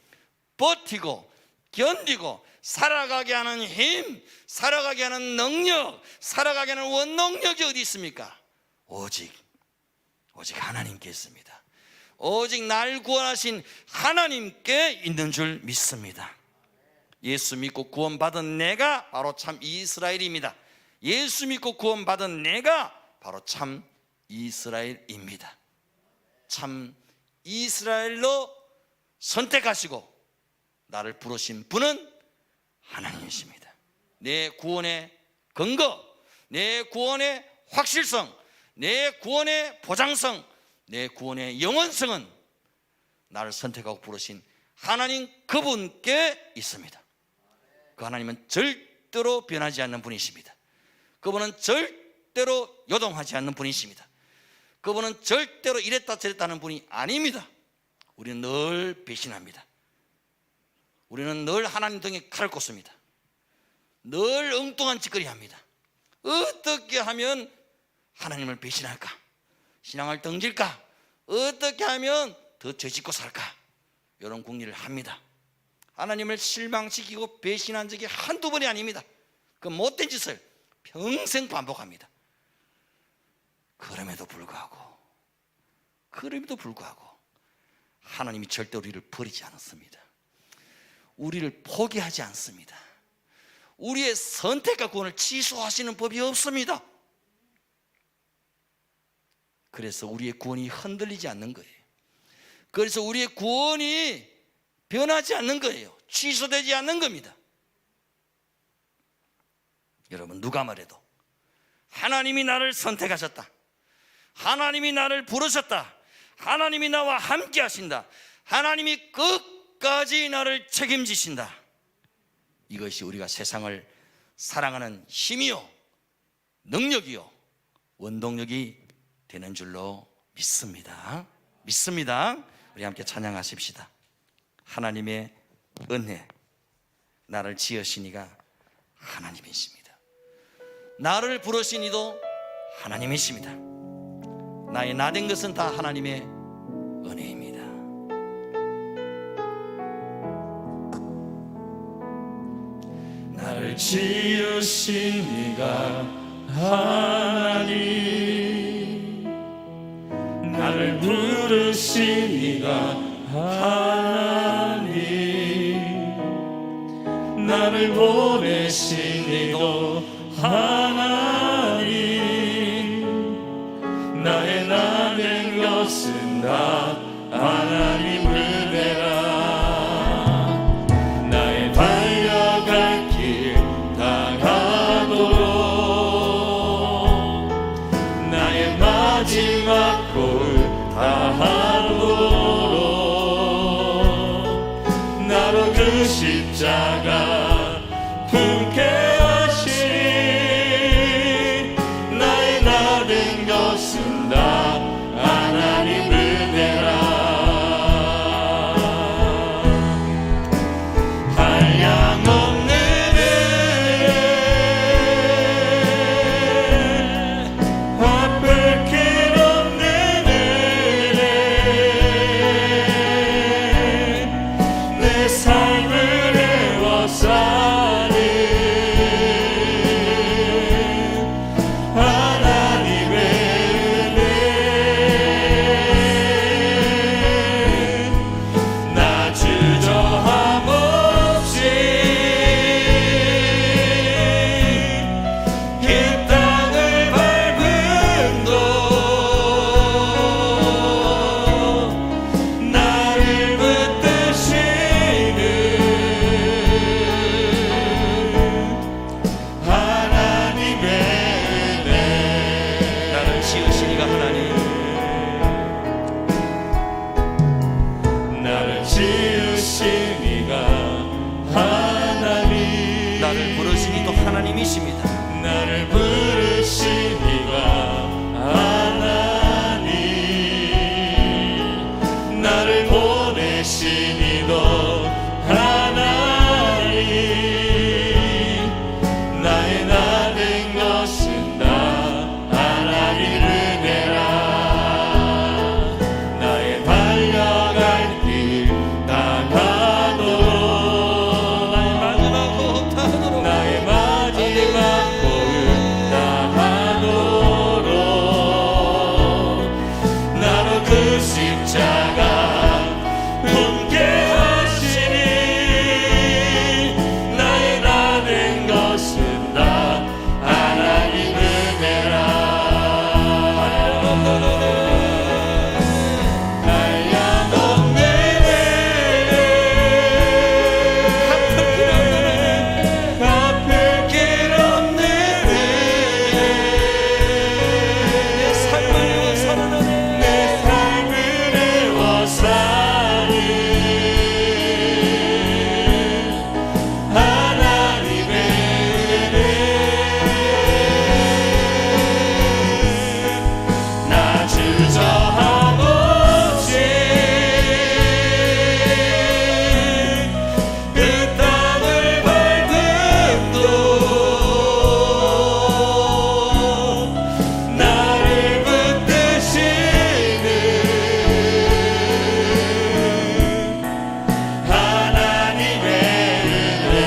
버티고 견디고 살아가게 하는 힘, 살아가게 하는 능력, 살아가게 하는 원동력이 어디 있습니까? 오직 하나님께 있습니다. 오직 날 구원하신 하나님께 있는 줄 믿습니다. 예수 믿고 구원받은 내가 바로 참 이스라엘입니다. 예수 믿고 구원받은 내가 바로 참 이스라엘입니다. 참 이스라엘로 선택하시고 나를 부르신 분은 하나님이십니다. 내 구원의 근거, 내 구원의 확실성, 내 구원의 보장성, 내 구원의 영원성은 나를 선택하고 부르신 하나님 그분께 있습니다. 그 하나님은 절대로 변하지 않는 분이십니다. 그분은 절대로 요동하지 않는 분이십니다. 그분은 절대로 이랬다 저랬다 하는 분이 아닙니다. 우리는 늘 배신합니다. 우리는 늘 하나님 등에 칼을 꽂습니다. 늘 엉뚱한 짓거리 합니다. 어떻게 하면 하나님을 배신할까? 신앙을 등질까? 어떻게 하면 더 죄짓고 살까? 이런 궁리를 합니다. 하나님을 실망시키고 배신한 적이 한두 번이 아닙니다. 그 못된 짓을 평생 반복합니다. 그럼에도 불구하고 하나님이 절대 우리를 버리지 않았습니다. 우리를 포기하지 않습니다. 우리의 선택과 구원을 취소하시는 법이 없습니다. 그래서 우리의 구원이 흔들리지 않는 거예요. 그래서 우리의 구원이 변하지 않는 거예요. 취소되지 않는 겁니다. 여러분, 누가 말해도 하나님이 나를 선택하셨다, 하나님이 나를 부르셨다, 하나님이 나와 함께 하신다, 하나님이 끝까지 나를 책임지신다, 이것이 우리가 세상을 사랑하는 힘이요 능력이요 원동력이 되는 줄로 믿습니다. 우리 함께 찬양하십시다. 하나님의 은혜, 나를 지으신 이가 하나님이십니다. 나를 부르신 이도 하나님이십니다. 나의 나된 것은 다 하나님의 은혜입니다. 나를 지으신 이가 하나님, 나를 부르신 이가 하나님, 나를 보내신 이도 하나님, 나의 나된 것은 다 하나님 은혜라. 나의 달려갈 길 다가도록 나의 마지막 골 다 나로 그 십자가 품게 하시니 나의 나 된 것은 다 하나님 은혜라. 한량없는 은혜, 갚을 길 없는 은혜, 내 삶을 애워싸는 하나님의 은혜. 나 주저함 없이 이 땅을 밟음도 나를 붙드시는 하나님의 은혜. 나를 지으신 이가 하나님, 나를 지으신 이가 하나님, 나를 부르신 이도 하나님이십니다. 나를 부르신 이가 하나님, 나를 보내신 이도 하나님, 나의 나 된 것은 다 하나님 은혜라. 나의 달려갈 길 다 가도록, 나의 마지막 호흡 다 하도록, 나의 마지막 호흡 다 하도록, 나로 그 십자가 품게 하시니 나의 나 된 것은 다 하나님 은혜라. 한량없는 은혜, 갚을 길 없는 은혜, 내 삶을 애워싸는 하나님의 은혜. 나 주저함 없이 그 땅을 밟음도 나를 붙드시는 하나님의 은혜.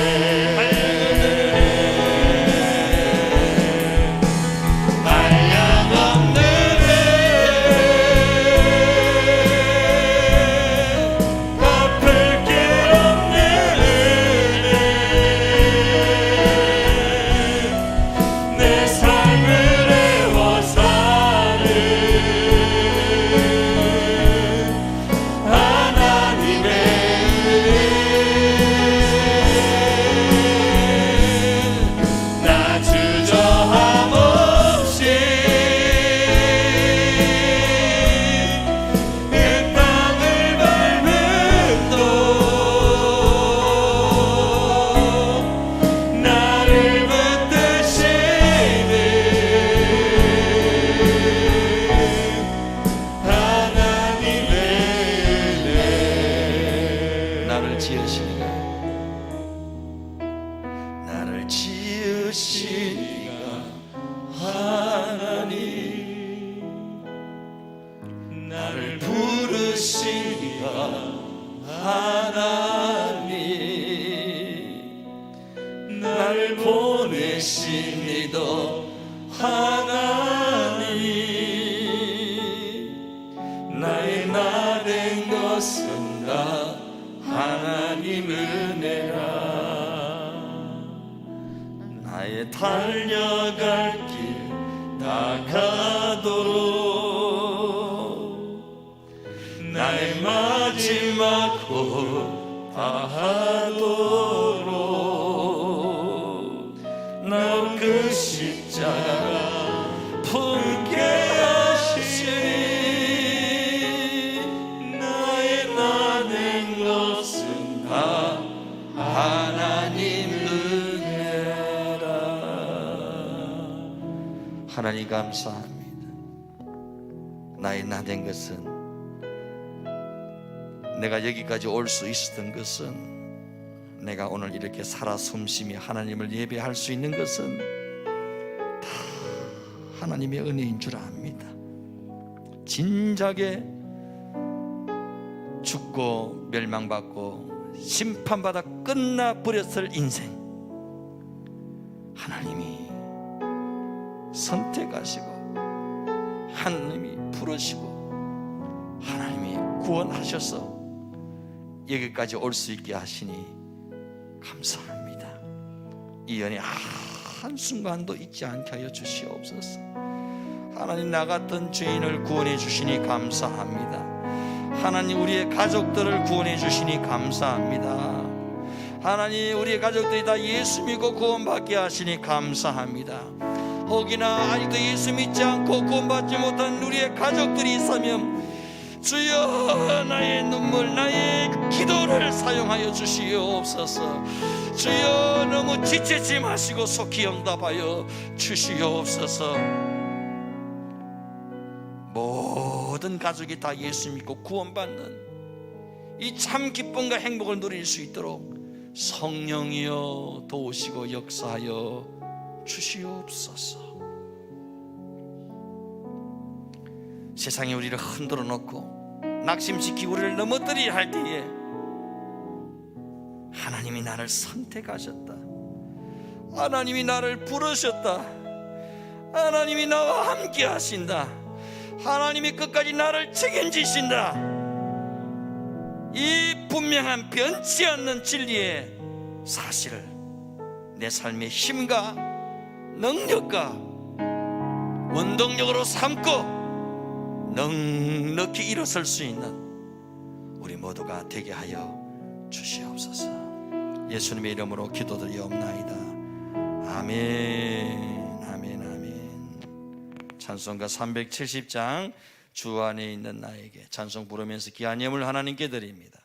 한량없는 은혜, 갚을 길 없는 은혜, 내 삶을 애워싸는 하나님의 은혜. 나 주저함 없이 그 땅을 밟음도 나를 붙드시는 하나님의 은혜. 나를 지으신 이가, 나를 지으신 이가 하나님, 나를 부르신 이가 하나님, 나를 보내신 이도 하나님, 나의 나 된 것은 다 하나님 은혜라. 나의 달려갈 길 다 가도록, 나의 마지막 호흡 다 하도록, 나로 그 십자가 품게 하시니 나의 나 된 것은 다 하나님 감사합니다. 나의 나된 것은, 내가 여기까지 올 수 있었던 것은, 내가 오늘 이렇게 살아 숨쉬며 하나님을 예배할 수 있는 것은 다 하나님의 은혜인 줄 압니다. 진작에 죽고 멸망받고 심판받아 끝나버렸을 인생, 하나님이 선택하시고 하나님이 부르시고 하나님이 구원하셔서 여기까지 올 수 있게 하시니 감사합니다. 이 은혜 한순간도 잊지 않게 하여 주시옵소서. 하나님, 나 같은 죄인을 구원해 주시니 감사합니다. 하나님, 우리의 가족들을 구원해 주시니 감사합니다. 하나님, 우리의 가족들이 다 예수 믿고 구원받게 하시니 감사합니다. 혹이나 아직도 예수 믿지 않고 구원받지 못한 우리의 가족들이 있으면 주여, 나의 눈물, 나의 기도를 사용하여 주시옵소서. 주여, 너무 지치지 마시고 속히 응답하여 주시옵소서. 모든 가족이 다 예수 믿고 구원받는 이 참 기쁨과 행복을 누릴 수 있도록 성령이여 도우시고 역사하여 주시옵소서. 세상이 우리를 흔들어 놓고 낙심시키고 우리를 넘어뜨리려 할 때에 하나님이 나를 선택하셨다. 하나님이 나를 부르셨다. 하나님이 나와 함께 하신다. 하나님이 끝까지 나를 책임지신다. 이 분명한 변치 않는 진리의 사실을 내 삶의 힘과 능력과 원동력으로 삼고 넉넉히 일어설 수 있는 우리 모두가 되게 하여 주시옵소서. 예수님의 이름으로 기도드리옵나이다. 아멘, 아멘, 아멘. 찬송가 370장 주 안에 있는 나에게 찬송 부르면서 귀한 예물 하나님께 드립니다.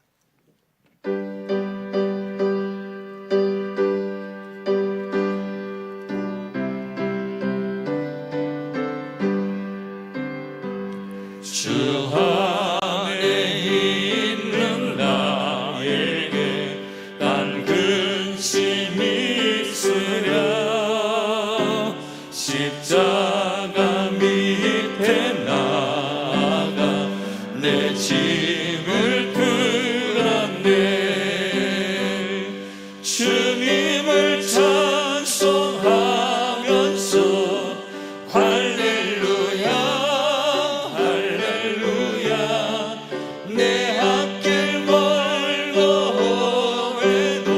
주 안에 있는 나에게 난 근심 있으랴. 십자가 밑에 나아가 내 짐을 들었네. 주님을 찬송하면서 할렐루야 내 앞길 멀고 해도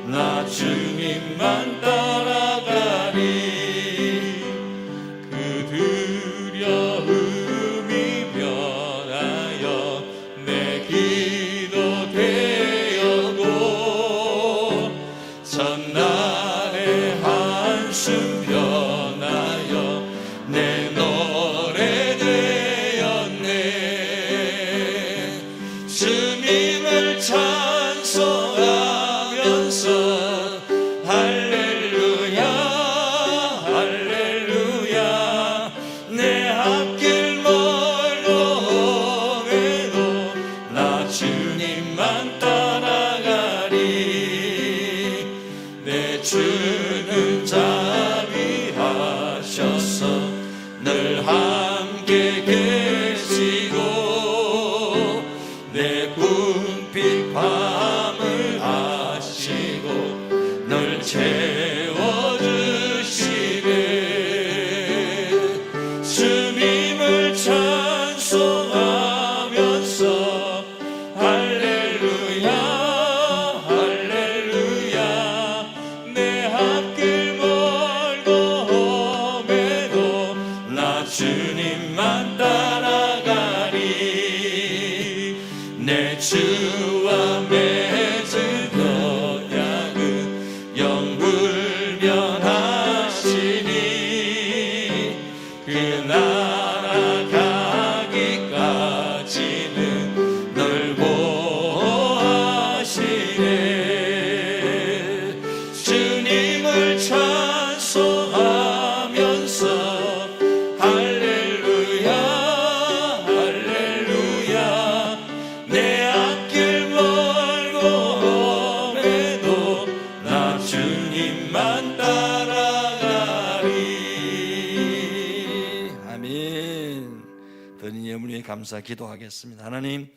나 주님만 따라가리. 그 두려움이 변하여 내 기도 되었고 전날의 한숨 변하여 내 노래 되었네. 주님을 찬송하면서 할렐루야 할렐루야 내 앞길 멀고 해도 나 주님만 따라가리. 내 주는 자비하셔서 늘 함께 계시고 내 궁핍 밤을 아시고 늘 채워주시네. 주님을 찬송하면서 할렐루야 할렐루야 내 감사 기도하겠습니다. 하나님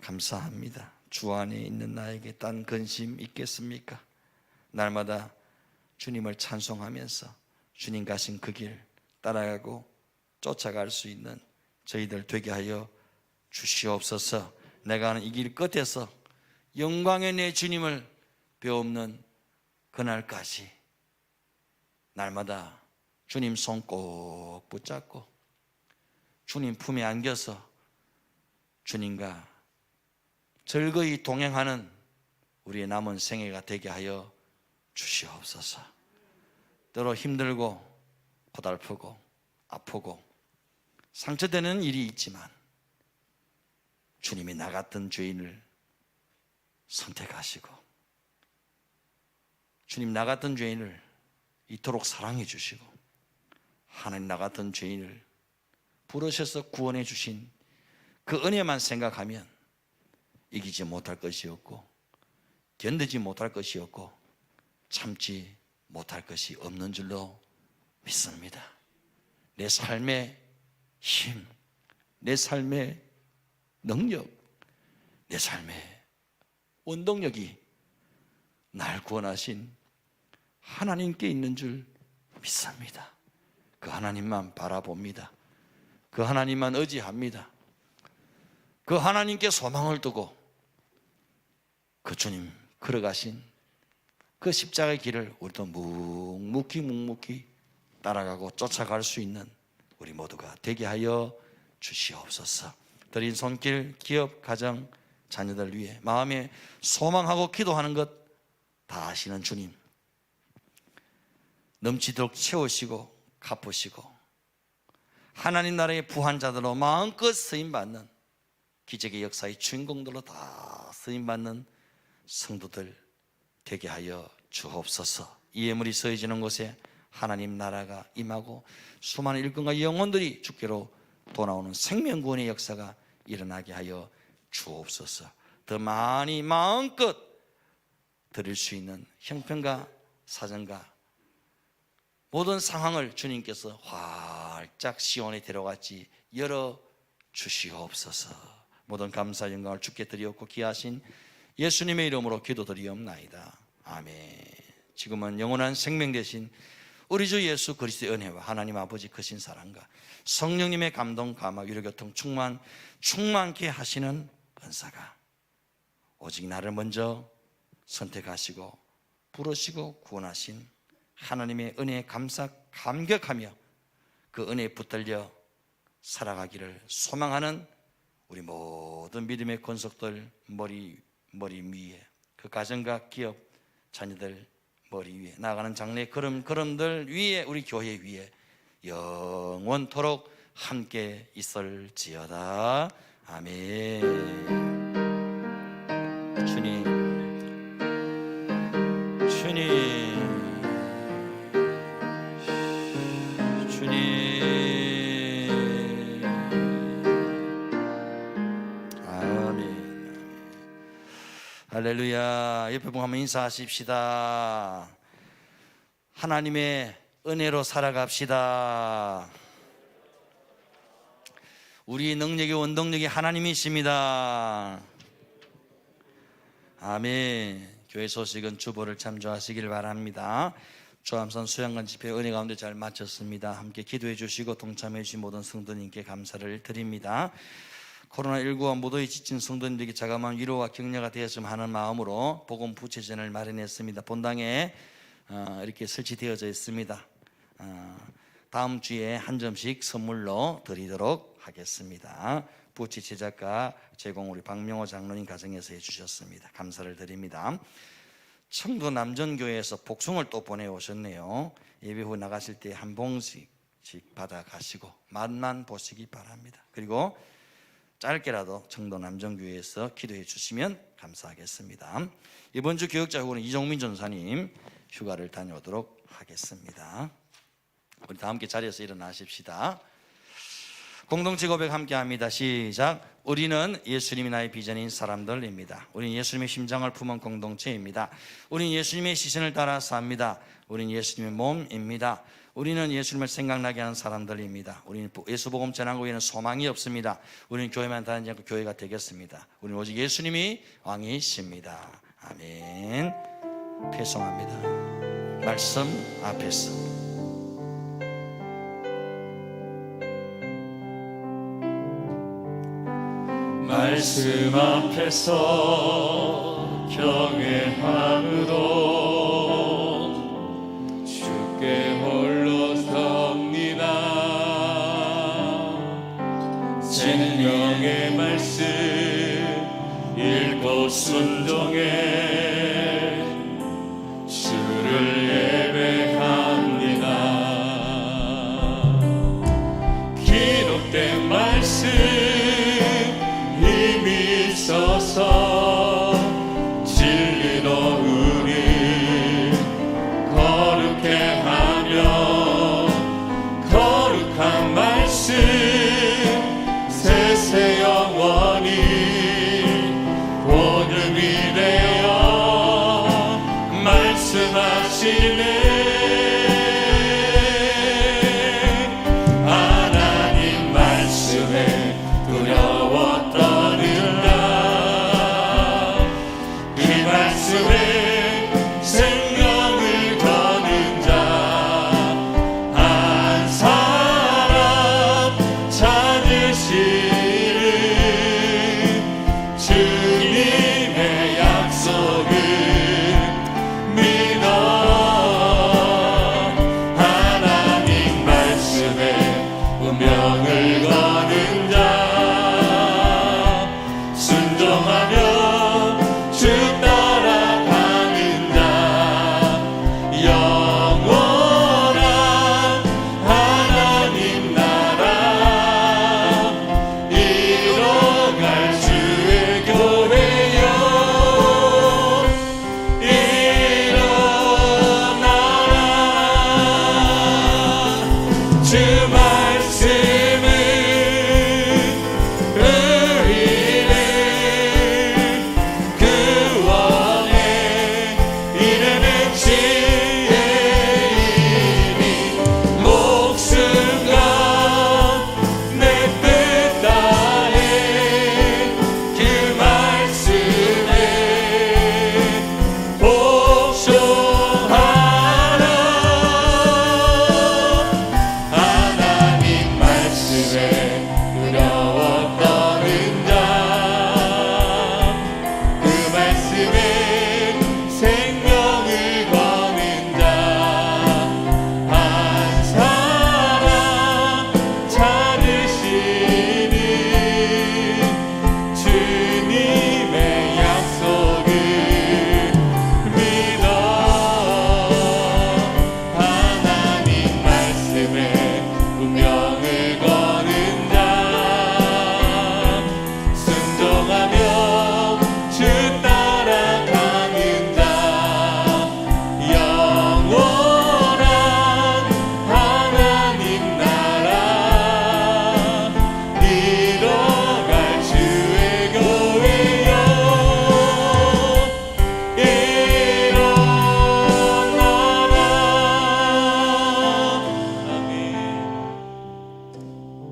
감사합니다. 주 안에 있는 나에게 딴 근심 있겠습니까? 날마다 주님을 찬송하면서 주님 가신 그 길 따라가고 쫓아갈 수 있는 저희들 되게 하여 주시옵소서. 내가 하는 이 길 끝에서 영광의 내 주님을 배우는 그날까지 날마다 주님 손 꼭 붙잡고 주님 품에 안겨서 주님과 즐거이 동행하는 우리의 남은 생애가 되게 하여 주시옵소서. 때로 힘들고 고달프고 아프고 상처되는 일이 있지만 주님이 나 같은 죄인을 선택하시고 주님 나 같은 죄인을 이토록 사랑해 주시고 하나님 나 같은 죄인을 부르셔서 구원해 주신 그 은혜만 생각하면 이기지 못할 것이 없고 견디지 못할 것이 없고 참지 못할 것이 없는 줄로 믿습니다. 내 삶의 힘, 내 삶의 능력, 내 삶의 원동력이 날 구원하신 하나님께 있는 줄 믿습니다. 그 하나님만 바라봅니다. 그 하나님만 의지합니다. 그 하나님께 소망을 두고 그 주님 걸어가신 그 십자가의 길을 우리도 묵묵히 따라가고 쫓아갈 수 있는 우리 모두가 되게 하여 주시옵소서. 드린 손길, 기업, 가정, 자녀들 위해 마음에 소망하고 기도하는 것 다 아시는 주님, 넘치도록 채우시고 갚으시고 하나님 나라의 부한자들로 마음껏 쓰임받는 기적의 역사의 주인공들로 다 쓰임받는 성도들 되게 하여 주옵소서. 이 예물이 서해지는 곳에 하나님 나라가 임하고 수많은 일꾼과 영혼들이 주께로 돌아오는 생명구원의 역사가 일어나게 하여 주옵소서. 더 많이 마음껏 드릴 수 있는 형편과 사정과 모든 상황을 주님께서 활짝 시온에 데려갔지 열어 주시옵소서. 모든 감사 영광을 주께 드리옵고 귀하신 예수님의 이름으로 기도드리옵나이다. 아멘. 지금은 영원한 생명 되신 우리 주 예수 그리스도의 은혜와 하나님 아버지 크신 사랑과 성령님의 감동 감화 위로 교통 충만케 하시는 은사가 오직 나를 먼저 선택하시고 부르시고 구원하신 하나님의 은혜에 감격하며 그 은혜에 붙들려 살아가기를 소망하는 우리 모든 믿음의 권속들 머리 위에 그 가정과 기업 자녀들 머리 위에 나아가는 장래 걸음들 위에 우리 교회 위에 영원토록 함께 있을지어다. 아멘. 주님 할렐루야. 옆에 분 한번 인사하십시다. 하나님의 은혜로 살아갑시다. 우리의 능력의 원동력이 하나님이십니다. 아멘. 교회 소식은 주보를 참조하시길 바랍니다. 조암산 수양관 집회 은혜 가운데 잘 마쳤습니다. 함께 기도해 주시고 동참해 주신 모든 성도님께 감사를 드립니다. 코로나19와 무더위 지친 성도님들에게 자그마한 위로와 격려가 되었으면 하는 마음으로 복음 부채전을 마련했습니다. 본당에 이렇게 설치되어져 있습니다. 다음 주에 한 점씩 선물로 드리도록 하겠습니다. 부채 제작과 제공 우리 박명호 장로님 가정에서 해주셨습니다. 감사를 드립니다. 청도 남전교회에서 복숭을 또 보내오셨네요. 예배 후 나가실 때 한 봉지씩 받아가시고 맛만 보시기 바랍니다. 그리고 짧게라도 청도 남정교회에서 기도해 주시면 감사하겠습니다. 이번 주 교역자후보는 이종민 전사님 휴가를 다녀오도록 하겠습니다. 우리 다 함께 자리에서 일어나십시다. 공동체 고백 함께 합니다. 시작. 우리는 예수님이 나의 비전인 사람들입니다. 우리는 예수님의 심장을 품은 공동체입니다. 우리는 예수님의 시선을 따라 삽니다. 우리는 예수님의 몸입니다. 우리는 예수님을 생각나게 하는 사람들입니다. 우리는 예수 복음 전한 것 외에는 소망이 없습니다. 우리는 교회만 다니지 않고 교회가 되겠습니다. 우리는 오직 예수님이 왕이십니다. 아멘. 배송합니다. 말씀 앞에서 말씀 앞에서 경외함으로 주께 홀로 섭니다. 생명의 말씀 읽고 순종해 주를 예배합니다. 기록된 말씀 힘이 있어서 진리로 우리 거룩해 하며 거룩한 말씀 세세 영원히 복음이 되어 말씀하시네. 하나님 말씀에 두려워 떠는다. 그 말씀에